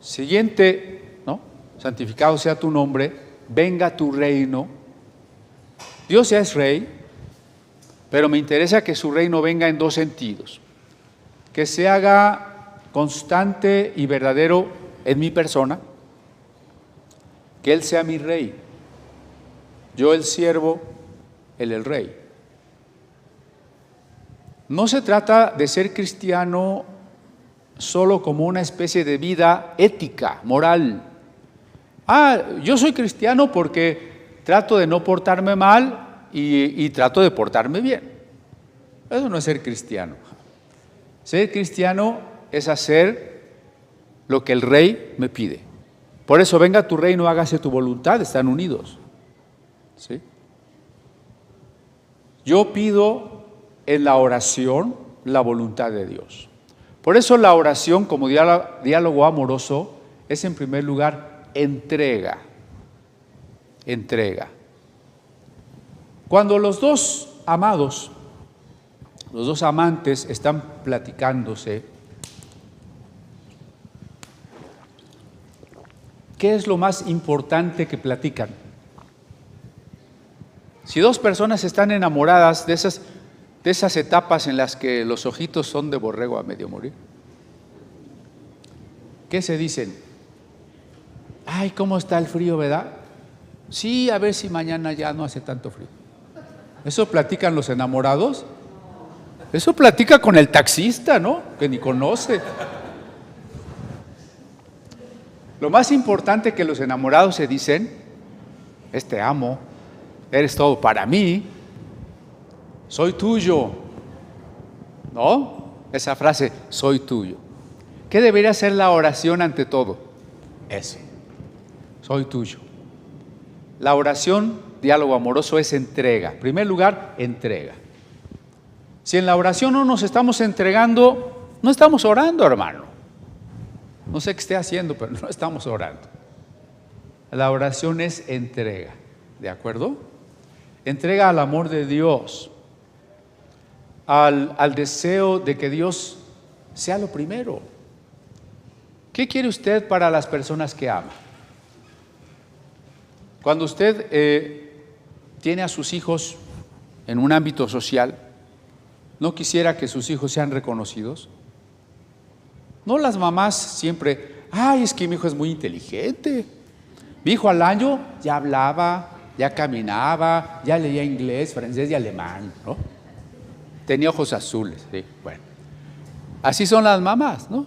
Siguiente, ¿no? Santificado sea tu nombre, venga tu reino. Dios ya es rey, pero me interesa que su reino venga en dos sentidos. Que se haga constante y verdadero en mi persona, que Él sea mi rey, yo el siervo, Él el rey. No se trata de ser cristiano solo como una especie de vida ética, moral. Yo soy cristiano porque trato de no portarme mal y trato de portarme bien. Eso no es ser cristiano. Ser cristiano es hacer lo que el rey me pide. Por eso, venga tu reino, hágase tu voluntad, están unidos. ¿Sí? Yo pido en la oración la voluntad de Dios. Por eso la oración como diálogo amoroso es en primer lugar entrega. Entrega. Cuando los dos amados, los dos amantes están platicándose, ¿qué es lo más importante que platican? Si dos personas están enamoradas de esas etapas en las que los ojitos son de borrego a medio morir, ¿qué se dicen? Ay, ¿cómo está el frío, verdad? Sí, a ver si mañana ya no hace tanto frío. ¿Eso platican los enamorados? Eso platica con el taxista, ¿no? Que ni conoce. Lo más importante que los enamorados se dicen es: te amo, eres todo para mí, soy tuyo, ¿no? Esa frase, soy tuyo. ¿Qué debería ser la oración ante todo? Eso, soy tuyo. La oración, diálogo amoroso, es entrega. En primer lugar, entrega. Si en la oración no nos estamos entregando, no estamos orando, hermano. No sé qué esté haciendo, pero no estamos orando. La oración es entrega, ¿de acuerdo? Entrega al amor de Dios, al deseo de que Dios sea lo primero. ¿Qué quiere usted para las personas que ama? Cuando usted tiene a sus hijos en un ámbito social, ¿no quisiera que sus hijos sean reconocidos? No las mamás siempre, ay, es que mi hijo es muy inteligente. Mi hijo al año ya hablaba, ya caminaba, ya leía inglés, francés y alemán, ¿no? Tenía ojos azules, sí, bueno. Así son las mamás, ¿no?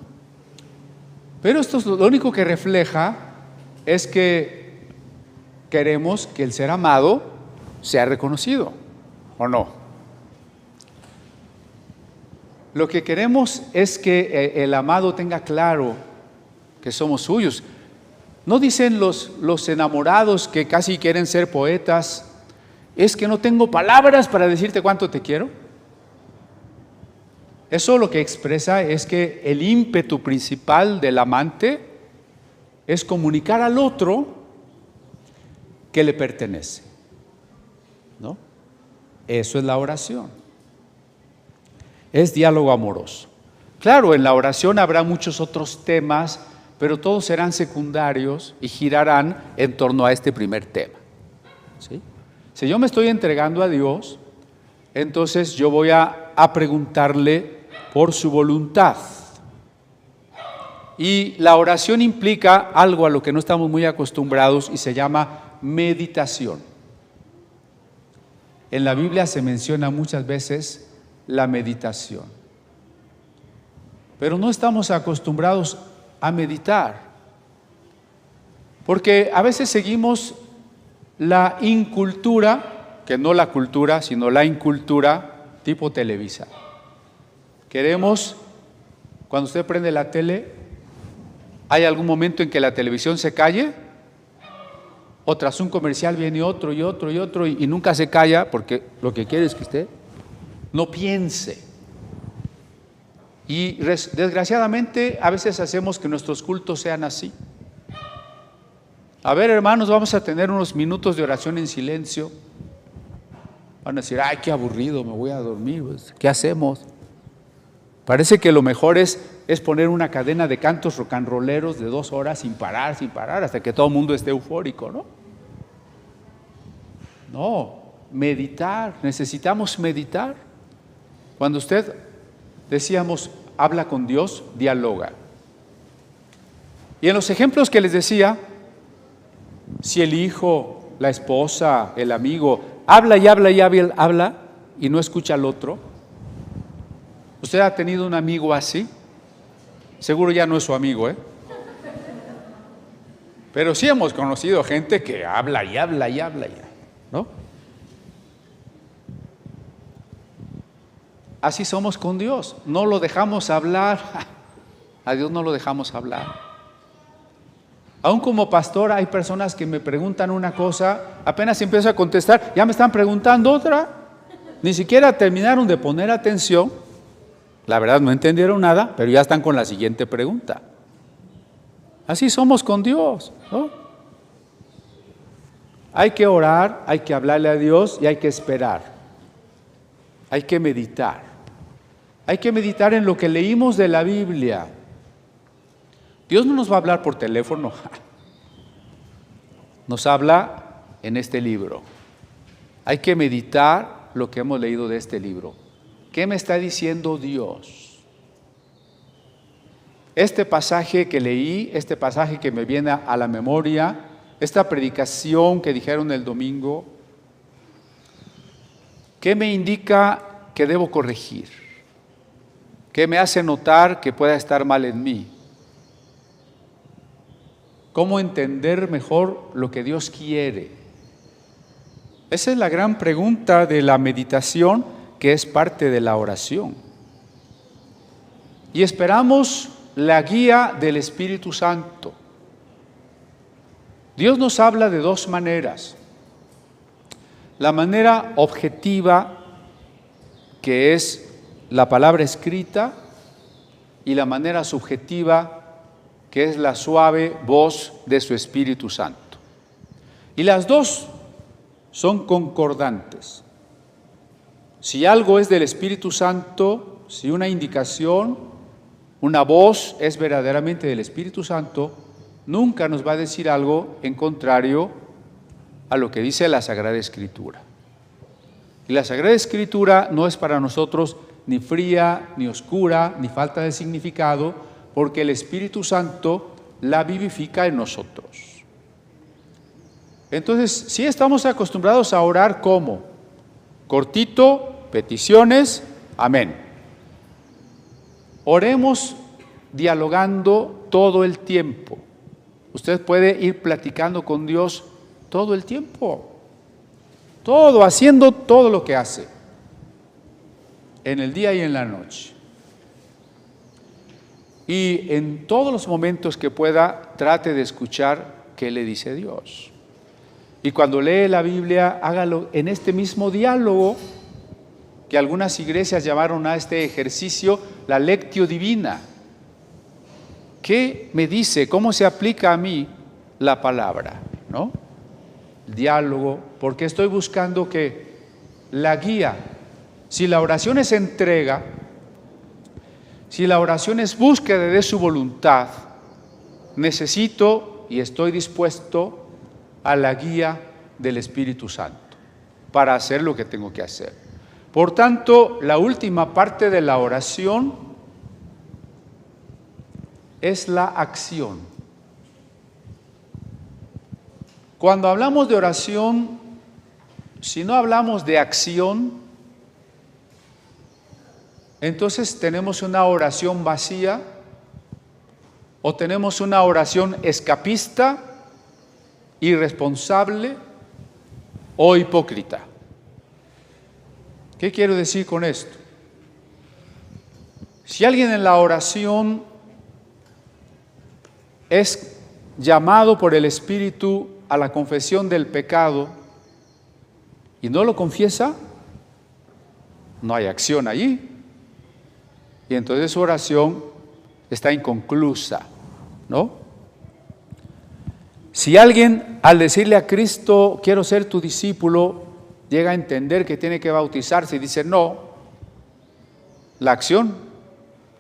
Pero esto lo único que refleja es que queremos que el ser amado sea reconocido, ¿o no? Lo que queremos es que el amado tenga claro que somos suyos. ¿No dicen los enamorados que casi quieren ser poetas? Es que no tengo palabras para decirte cuánto te quiero. Eso lo que expresa es que el ímpetu principal del amante es comunicar al otro que le pertenece, ¿no? Eso es la oración. Es diálogo amoroso. Claro, en la oración habrá muchos otros temas, pero todos serán secundarios y girarán en torno a este primer tema, ¿sí? Si yo me estoy entregando a Dios, entonces yo voy a preguntarle por su voluntad. Y la oración implica algo a lo que no estamos muy acostumbrados y se llama meditación. En la Biblia se menciona muchas veces la meditación, pero no estamos acostumbrados a meditar, porque a veces seguimos la incultura, que no la cultura, sino la incultura tipo Televisa. Queremos, cuando usted prende la tele, ¿hay algún momento en que la televisión se calle? O tras un comercial viene otro y otro y otro y nunca se calla, porque lo que quiere es que usted no piense. Y desgraciadamente a veces hacemos que nuestros cultos sean así. A ver, hermanos, vamos a tener unos minutos de oración en silencio. Van a decir, ay, qué aburrido, me voy a dormir. ¿Qué hacemos? Parece que lo mejor es poner una cadena de cantos rock and rolleros de 2 horas sin parar, hasta que todo el mundo esté eufórico, ¿no? No, meditar, necesitamos meditar. Cuando usted, decíamos, habla con Dios, dialoga. Y en los ejemplos que les decía, si el hijo, la esposa, el amigo, habla y no escucha al otro, ¿usted ha tenido un amigo así? Seguro ya no es su amigo, pero sí hemos conocido gente que habla, ¿no? Así somos con Dios, no lo dejamos hablar, a Dios no lo dejamos hablar. Aún como pastor hay personas que me preguntan una cosa, apenas empiezo a contestar, ya me están preguntando otra, ni siquiera terminaron de poner atención, la verdad no entendieron nada, pero ya están con la siguiente pregunta. Así somos con Dios, ¿no? Hay que orar, hay que hablarle a Dios y hay que esperar, hay que meditar. Hay que meditar en lo que leímos de la Biblia. Dios no nos va a hablar por teléfono, nos habla en este libro. Hay que meditar lo que hemos leído de este libro. ¿Qué me está diciendo Dios? Este pasaje que leí, este pasaje que me viene a la memoria, esta predicación que dijeron el domingo, ¿qué me indica que debo corregir? ¿Qué me hace notar que pueda estar mal en mí? ¿Cómo entender mejor lo que Dios quiere? Esa es la gran pregunta de la meditación, que es parte de la oración. Y esperamos la guía del Espíritu Santo. Dios nos habla de 2 maneras. La manera objetiva, que es la palabra escrita, y la manera subjetiva, que es la suave voz de su Espíritu Santo. Y las 2 son concordantes. Si algo es del Espíritu Santo, si una indicación, una voz es verdaderamente del Espíritu Santo, nunca nos va a decir algo en contrario a lo que dice la Sagrada Escritura. Y la Sagrada Escritura no es para nosotros ni fría, ni oscura, ni falta de significado, porque el Espíritu Santo la vivifica en nosotros. Entonces, sí estamos acostumbrados a orar como cortito, peticiones, amén. Oremos dialogando todo el tiempo. Usted puede ir platicando con Dios todo el tiempo, haciendo todo lo que hace, en el día y en la noche. Y en todos los momentos que pueda, trate de escuchar qué le dice Dios. Y cuando lee la Biblia, hágalo en este mismo diálogo, que algunas iglesias llamaron a este ejercicio la lectio divina. ¿Qué me dice? ¿Cómo se aplica a mí la palabra? ¿No? El diálogo, porque estoy buscando que la guía, si la oración es entrega, si la oración es búsqueda de su voluntad, necesito y estoy dispuesto a la guía del Espíritu Santo para hacer lo que tengo que hacer. Por tanto, la última parte de la oración es la acción. Cuando hablamos de oración, si no hablamos de acción, entonces tenemos una oración vacía o tenemos una oración escapista, irresponsable o hipócrita. ¿Qué quiero decir con esto? Si alguien en la oración es llamado por el Espíritu a la confesión del pecado y no lo confiesa, no hay acción allí. Y entonces su oración está inconclusa, ¿no? Si alguien al decirle a Cristo, quiero ser tu discípulo, llega a entender que tiene que bautizarse y dice no, la acción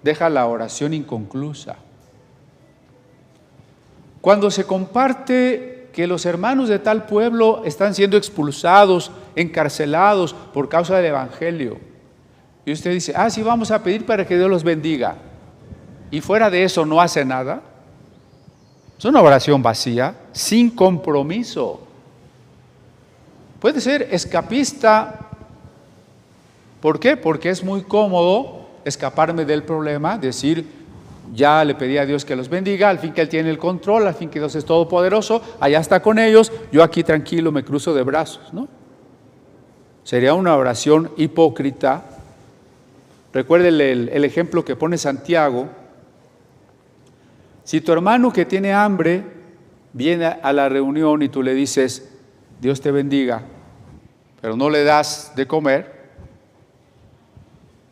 deja la oración inconclusa. Cuando se comparte que los hermanos de tal pueblo están siendo expulsados, encarcelados por causa del Evangelio, y usted dice, sí, vamos a pedir para que Dios los bendiga, y fuera de eso no hace nada, es una oración vacía, sin compromiso. Puede ser escapista. ¿Por qué? Porque es muy cómodo escaparme del problema, decir, ya le pedí a Dios que los bendiga, al fin que Él tiene el control, al fin que Dios es todopoderoso, allá está con ellos, yo aquí tranquilo me cruzo de brazos, ¿no? Sería una oración hipócrita. Recuerden el ejemplo que pone Santiago. Si tu hermano que tiene hambre viene a la reunión y tú le dices, Dios te bendiga, pero no le das de comer,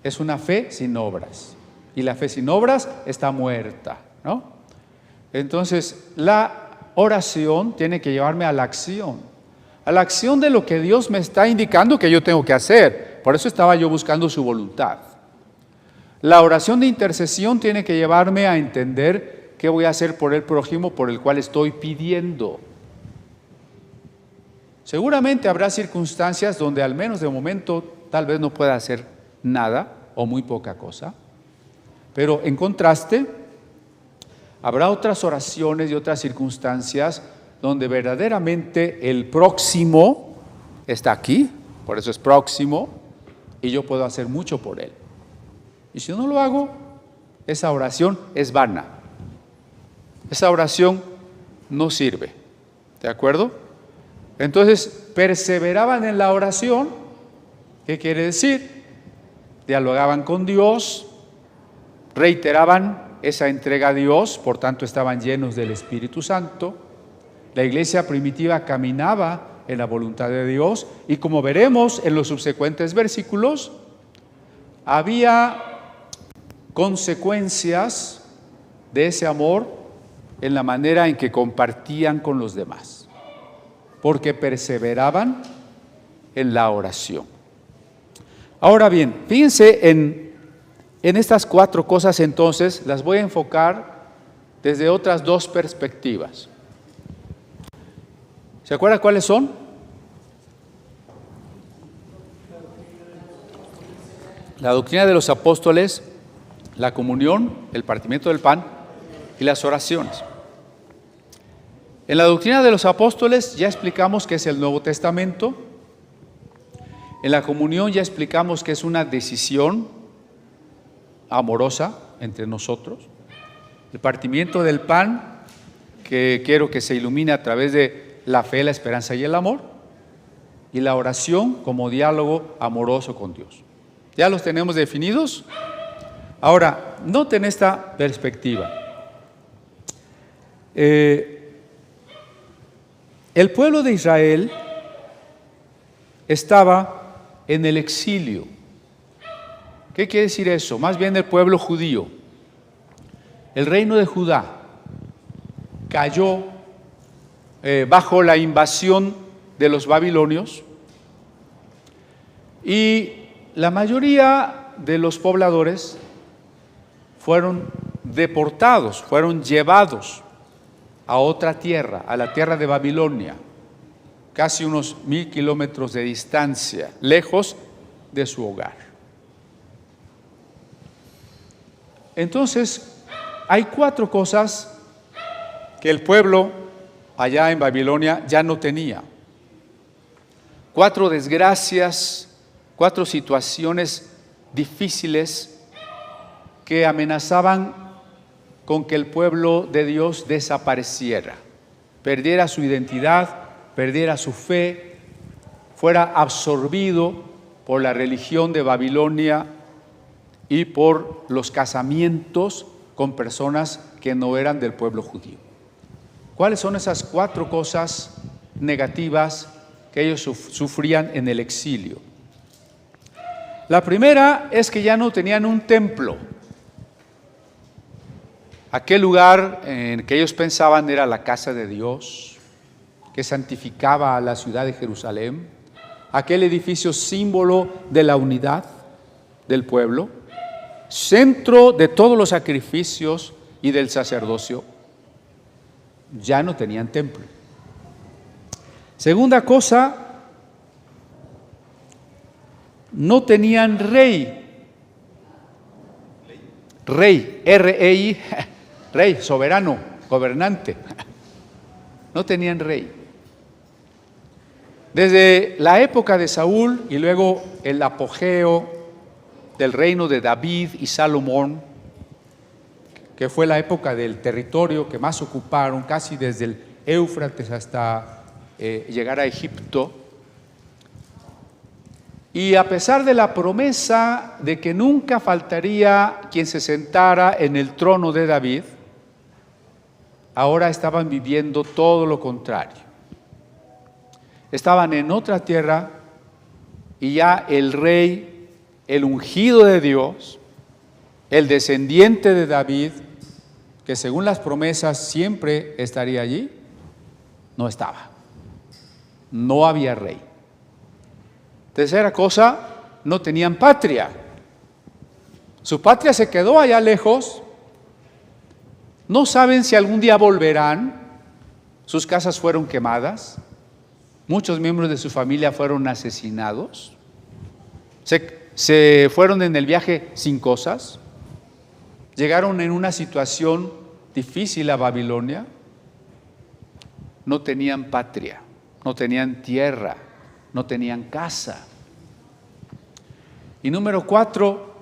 es una fe sin obras. Y la fe sin obras está muerta, ¿no? Entonces, la oración tiene que llevarme a la acción de lo que Dios me está indicando que yo tengo que hacer. Por eso estaba yo buscando su voluntad. La oración de intercesión tiene que llevarme a entender qué voy a hacer por el prójimo por el cual estoy pidiendo. Seguramente habrá circunstancias donde al menos de momento tal vez no pueda hacer nada o muy poca cosa, pero en contraste habrá otras oraciones y otras circunstancias donde verdaderamente el próximo está aquí, por eso es próximo, y yo puedo hacer mucho por él. Y si no lo hago, esa oración es vana. Esa oración no sirve. ¿De acuerdo? Entonces, perseveraban en la oración. ¿Qué quiere decir? Dialogaban con Dios, reiteraban esa entrega a Dios, por tanto estaban llenos del Espíritu Santo. La iglesia primitiva caminaba en la voluntad de Dios y como veremos en los subsecuentes versículos, había consecuencias de ese amor en la manera en que compartían con los demás, porque perseveraban en la oración. Ahora bien, fíjense en estas 4 cosas entonces, las voy a enfocar desde otras 2 perspectivas. ¿Se acuerdan cuáles son? La doctrina de los apóstoles, la comunión, el partimiento del pan y las oraciones. En la doctrina de los apóstoles ya explicamos que es el Nuevo Testamento. En la comunión ya explicamos que es una decisión amorosa entre nosotros. El partimiento del pan, que quiero que se ilumine a través de la fe, la esperanza y el amor. Y la oración como diálogo amoroso con Dios. ¿Ya los tenemos definidos? Ahora, noten esta perspectiva. El pueblo de Israel estaba en el exilio. ¿Qué quiere decir eso? Más bien el pueblo judío. El reino de Judá cayó bajo la invasión de los babilonios y la mayoría de los pobladores fueron deportados, fueron llevados a otra tierra, a la tierra de Babilonia, casi unos 1000 kilómetros de distancia, lejos de su hogar. Entonces, hay 4 cosas que el pueblo allá en Babilonia ya no tenía. 4 desgracias, 4 situaciones difíciles que amenazaban con que el pueblo de Dios desapareciera, perdiera su identidad, perdiera su fe, fuera absorbido por la religión de Babilonia y por los casamientos con personas que no eran del pueblo judío. ¿Cuáles son esas 4 cosas negativas que ellos sufrían en el exilio? La primera es que ya no tenían un templo. Aquel lugar en que ellos pensaban era la casa de Dios, que santificaba a la ciudad de Jerusalén, aquel edificio símbolo de la unidad del pueblo, centro de todos los sacrificios y del sacerdocio. Ya no tenían templo. Segunda cosa, no tenían rey. Rey, R-E-I, rey, soberano, gobernante. No tenían rey. Desde la época de Saúl y luego el apogeo del reino de David y Salomón, que fue la época del territorio que más ocuparon, casi desde el Éufrates hasta llegar a Egipto. Y a pesar de la promesa de que nunca faltaría quien se sentara en el trono de David, ahora estaban viviendo todo lo contrario. Estaban en otra tierra y ya el rey, el ungido de Dios, el descendiente de David, que según las promesas siempre estaría allí, no estaba. No había rey. Tercera cosa, no tenían patria. Su patria se quedó allá lejos. No saben si algún día volverán. Sus casas fueron quemadas. Muchos miembros de su familia fueron asesinados. Se fueron en el viaje sin cosas. Llegaron en una situación difícil a Babilonia. No tenían patria, no tenían tierra, no tenían casa. Y número 4,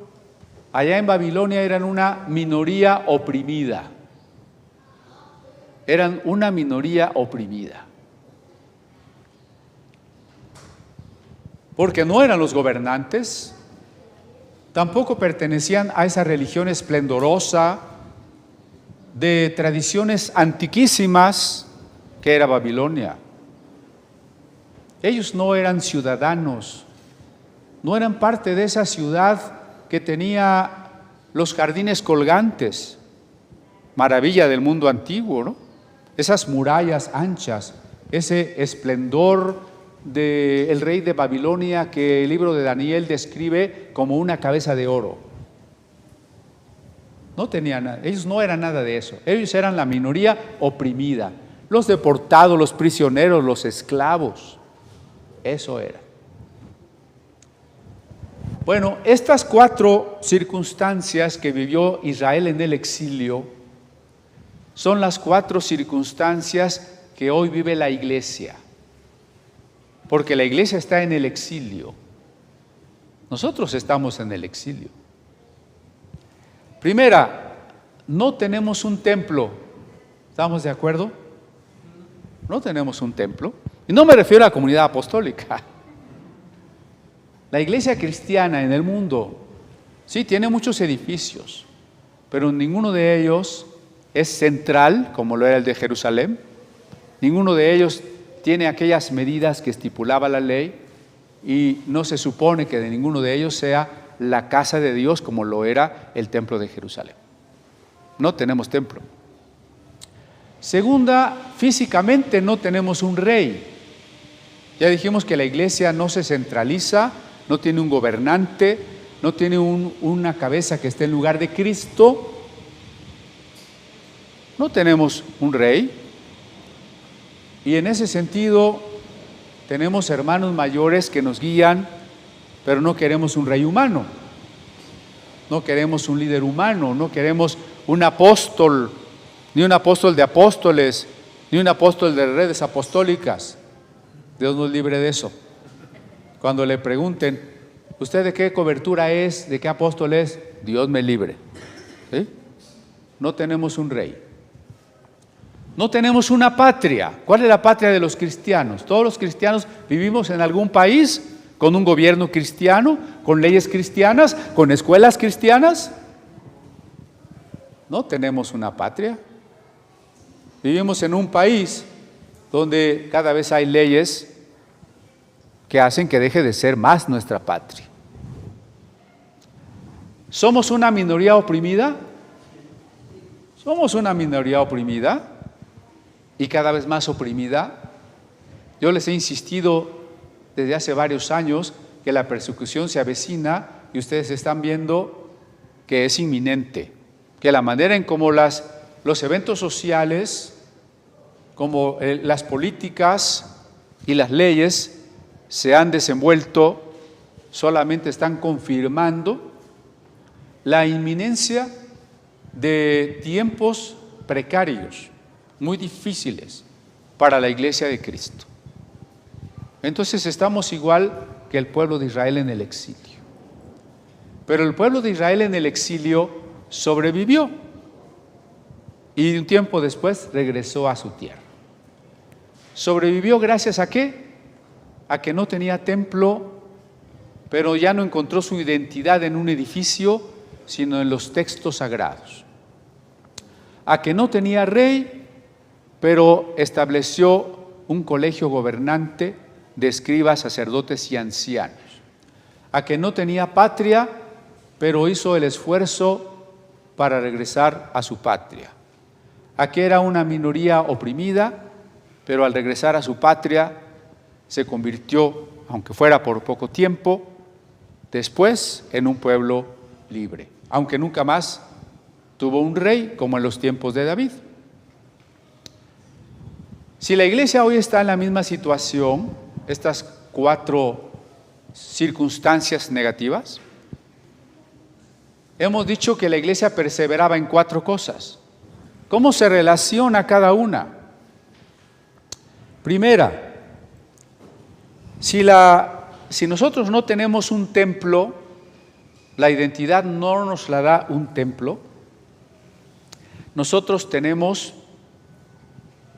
allá en Babilonia eran una minoría oprimida. Eran una minoría oprimida. Porque no eran los gobernantes, tampoco pertenecían a esa religión esplendorosa de tradiciones antiquísimas que era Babilonia. Ellos no eran ciudadanos, no eran parte de esa ciudad que tenía los jardines colgantes, maravilla del mundo antiguo, ¿no? Esas murallas anchas, ese esplendor del rey de Babilonia que el libro de Daniel describe como una cabeza de oro. No tenían nada, ellos no eran nada de eso. Ellos eran la minoría oprimida, los deportados, los prisioneros, los esclavos. Eso era. Bueno, estas 4 circunstancias que vivió Israel en el exilio son las 4 circunstancias que hoy vive la iglesia. Porque la iglesia está en el exilio. Nosotros estamos en el exilio. Primera, no tenemos un templo. ¿Estamos de acuerdo? No tenemos un templo. Y no me refiero a la comunidad apostólica. La iglesia cristiana en el mundo, sí, tiene muchos edificios, pero ninguno de ellos es central, como lo era el de Jerusalén. Ninguno de ellos tiene aquellas medidas que estipulaba la ley y no se supone que de ninguno de ellos sea la casa de Dios como lo era el templo de Jerusalén. No tenemos templo. Segunda, físicamente no tenemos un rey. Ya dijimos que la iglesia no se centraliza, no tiene un gobernante, no tiene una cabeza que esté en lugar de Cristo. No tenemos un rey. Y en ese sentido, tenemos hermanos mayores que nos guían, pero no queremos un rey humano, no queremos un líder humano, no queremos un apóstol, ni un apóstol de apóstoles, ni un apóstol de redes apostólicas. Dios nos libre de eso. Cuando le pregunten, ¿usted de qué cobertura es? ¿De qué apóstol es? Dios me libre. ¿Sí? No tenemos un rey. No tenemos una patria. ¿Cuál es la patria de los cristianos? Todos los cristianos vivimos en algún país con un gobierno cristiano, con leyes cristianas, con escuelas cristianas. No tenemos una patria. Vivimos en un país donde cada vez hay leyes que hacen que deje de ser más nuestra patria. ¿Somos una minoría oprimida? Somos una minoría oprimida y cada vez más oprimida. Yo les he insistido desde hace varios años que la persecución se avecina y ustedes están viendo que es inminente, que la manera en cómo los eventos sociales, como las políticas y las leyes se han desenvuelto, solamente están confirmando la inminencia de tiempos precarios, muy difíciles para la Iglesia de Cristo. Entonces estamos igual que el pueblo de Israel en el exilio. Pero el pueblo de Israel en el exilio sobrevivió y un tiempo después regresó a su tierra. ¿Sobrevivió gracias a qué? A que no tenía templo, pero ya no encontró su identidad en un edificio, sino en los textos sagrados. A que no tenía rey, pero estableció un colegio gobernante de escribas, sacerdotes y ancianos. A que no tenía patria, pero hizo el esfuerzo para regresar a su patria. A que era una minoría oprimida, pero al regresar a su patria se convirtió, aunque fuera por poco tiempo, después en un pueblo libre, aunque nunca más tuvo un rey como en los tiempos de David. Si la iglesia hoy está en la misma situación, estas 4 circunstancias negativas, hemos dicho que la iglesia perseveraba en 4 cosas. ¿Cómo se relaciona cada una? Primera, si nosotros no tenemos un templo, la identidad no nos la da un templo, nosotros tenemos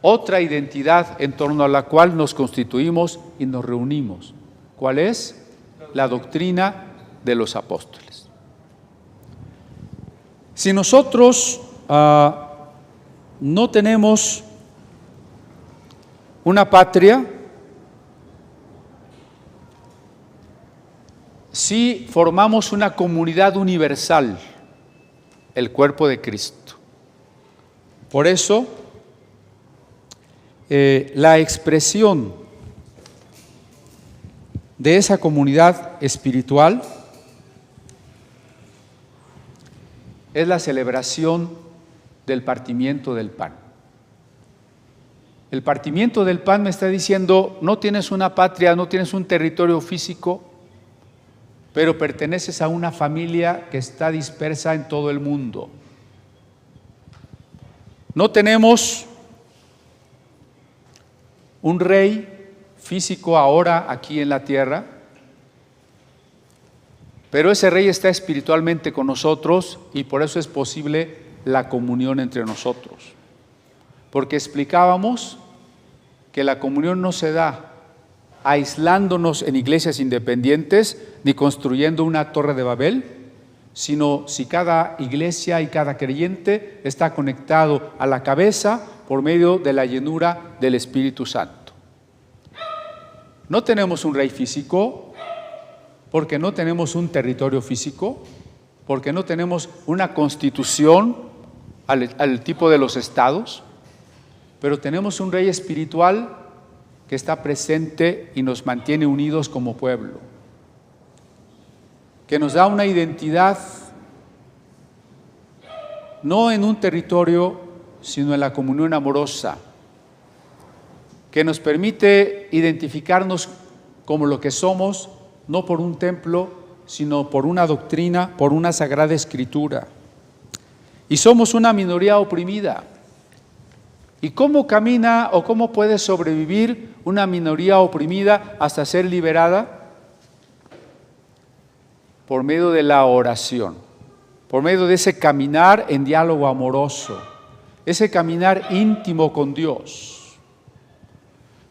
otra identidad en torno a la cual nos constituimos y nos reunimos. ¿Cuál es? La doctrina de los apóstoles. Si nosotros no tenemos una patria, sí formamos una comunidad universal, el cuerpo de Cristo. Por eso, la expresión de esa comunidad espiritual es la celebración del partimiento del pan. El partimiento del pan me está diciendo, no tienes una patria, no tienes un territorio físico, pero perteneces a una familia que está dispersa en todo el mundo. No tenemos un rey físico ahora aquí en la tierra, pero ese rey está espiritualmente con nosotros y por eso es posible la comunión entre nosotros. Porque explicábamos que la comunión no se da aislándonos en iglesias independientes ni construyendo una torre de Babel, sino si cada iglesia y cada creyente está conectado a la cabeza por medio de la llenura del Espíritu Santo. No tenemos un rey físico porque no tenemos un territorio físico, porque no tenemos una constitución al tipo de los estados, pero tenemos un rey espiritual que está presente y nos mantiene unidos como pueblo, que nos da una identidad no en un territorio, sino en la comunión amorosa, que nos permite identificarnos como lo que somos, no por un templo, sino por una doctrina, por una sagrada escritura. Y somos una minoría oprimida. ¿Y cómo camina o cómo puede sobrevivir una minoría oprimida hasta ser liberada? Por medio de la oración, por medio de ese caminar en diálogo amoroso, ese caminar íntimo con Dios.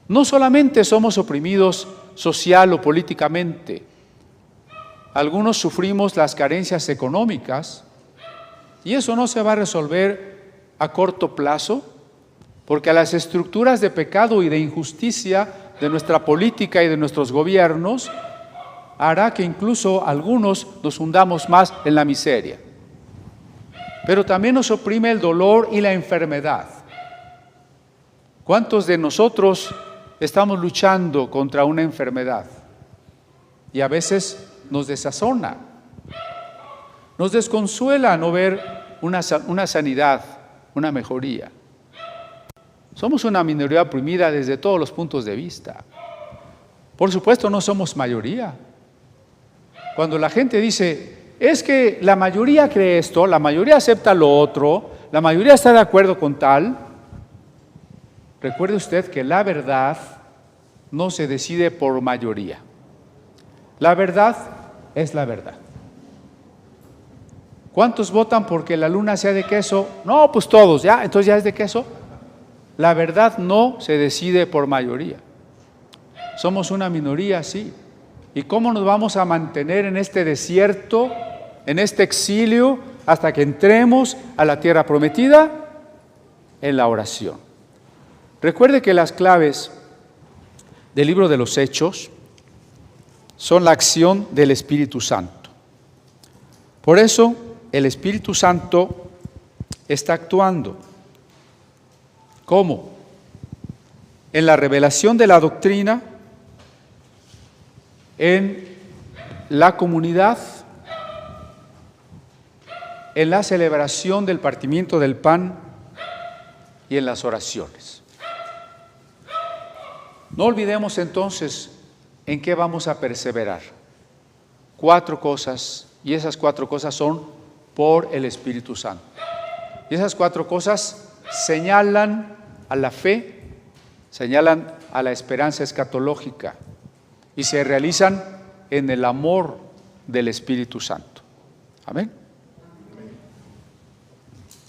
No solamente somos oprimidos social o políticamente, algunos sufrimos las carencias económicas y eso no se va a resolver a corto plazo, porque a las estructuras de pecado y de injusticia de nuestra política y de nuestros gobiernos hará que incluso algunos nos hundamos más en la miseria. Pero también nos oprime el dolor y la enfermedad. ¿Cuántos de nosotros estamos luchando contra una enfermedad? Y a veces nos desazona, nos desconsuela no ver una sanidad, una mejoría. Somos una minoría oprimida desde todos los puntos de vista. Por supuesto, no somos mayoría. Cuando la gente dice, es que la mayoría cree esto, la mayoría acepta lo otro, la mayoría está de acuerdo con tal, recuerde usted que la verdad no se decide por mayoría. La verdad es la verdad. ¿Cuántos votan porque la luna sea de queso? No, pues todos, ¿ya? Entonces ya es de queso. La verdad no se decide por mayoría. Somos una minoría, sí. ¿Y cómo nos vamos a mantener en este desierto, en este exilio, hasta que entremos a la tierra prometida? En la oración. Recuerde que las claves del libro de los Hechos son la acción del Espíritu Santo. Por eso el Espíritu Santo está actuando. ¿Cómo? En la revelación de la doctrina, en la comunidad, en la celebración del partimiento del pan y en las oraciones. No olvidemos entonces en qué vamos a perseverar. 4 cosas, y esas 4 cosas son por el Espíritu Santo. Y esas 4 cosas señalan a la fe, señalan a la esperanza escatológica y se realizan en el amor del Espíritu Santo. Amén.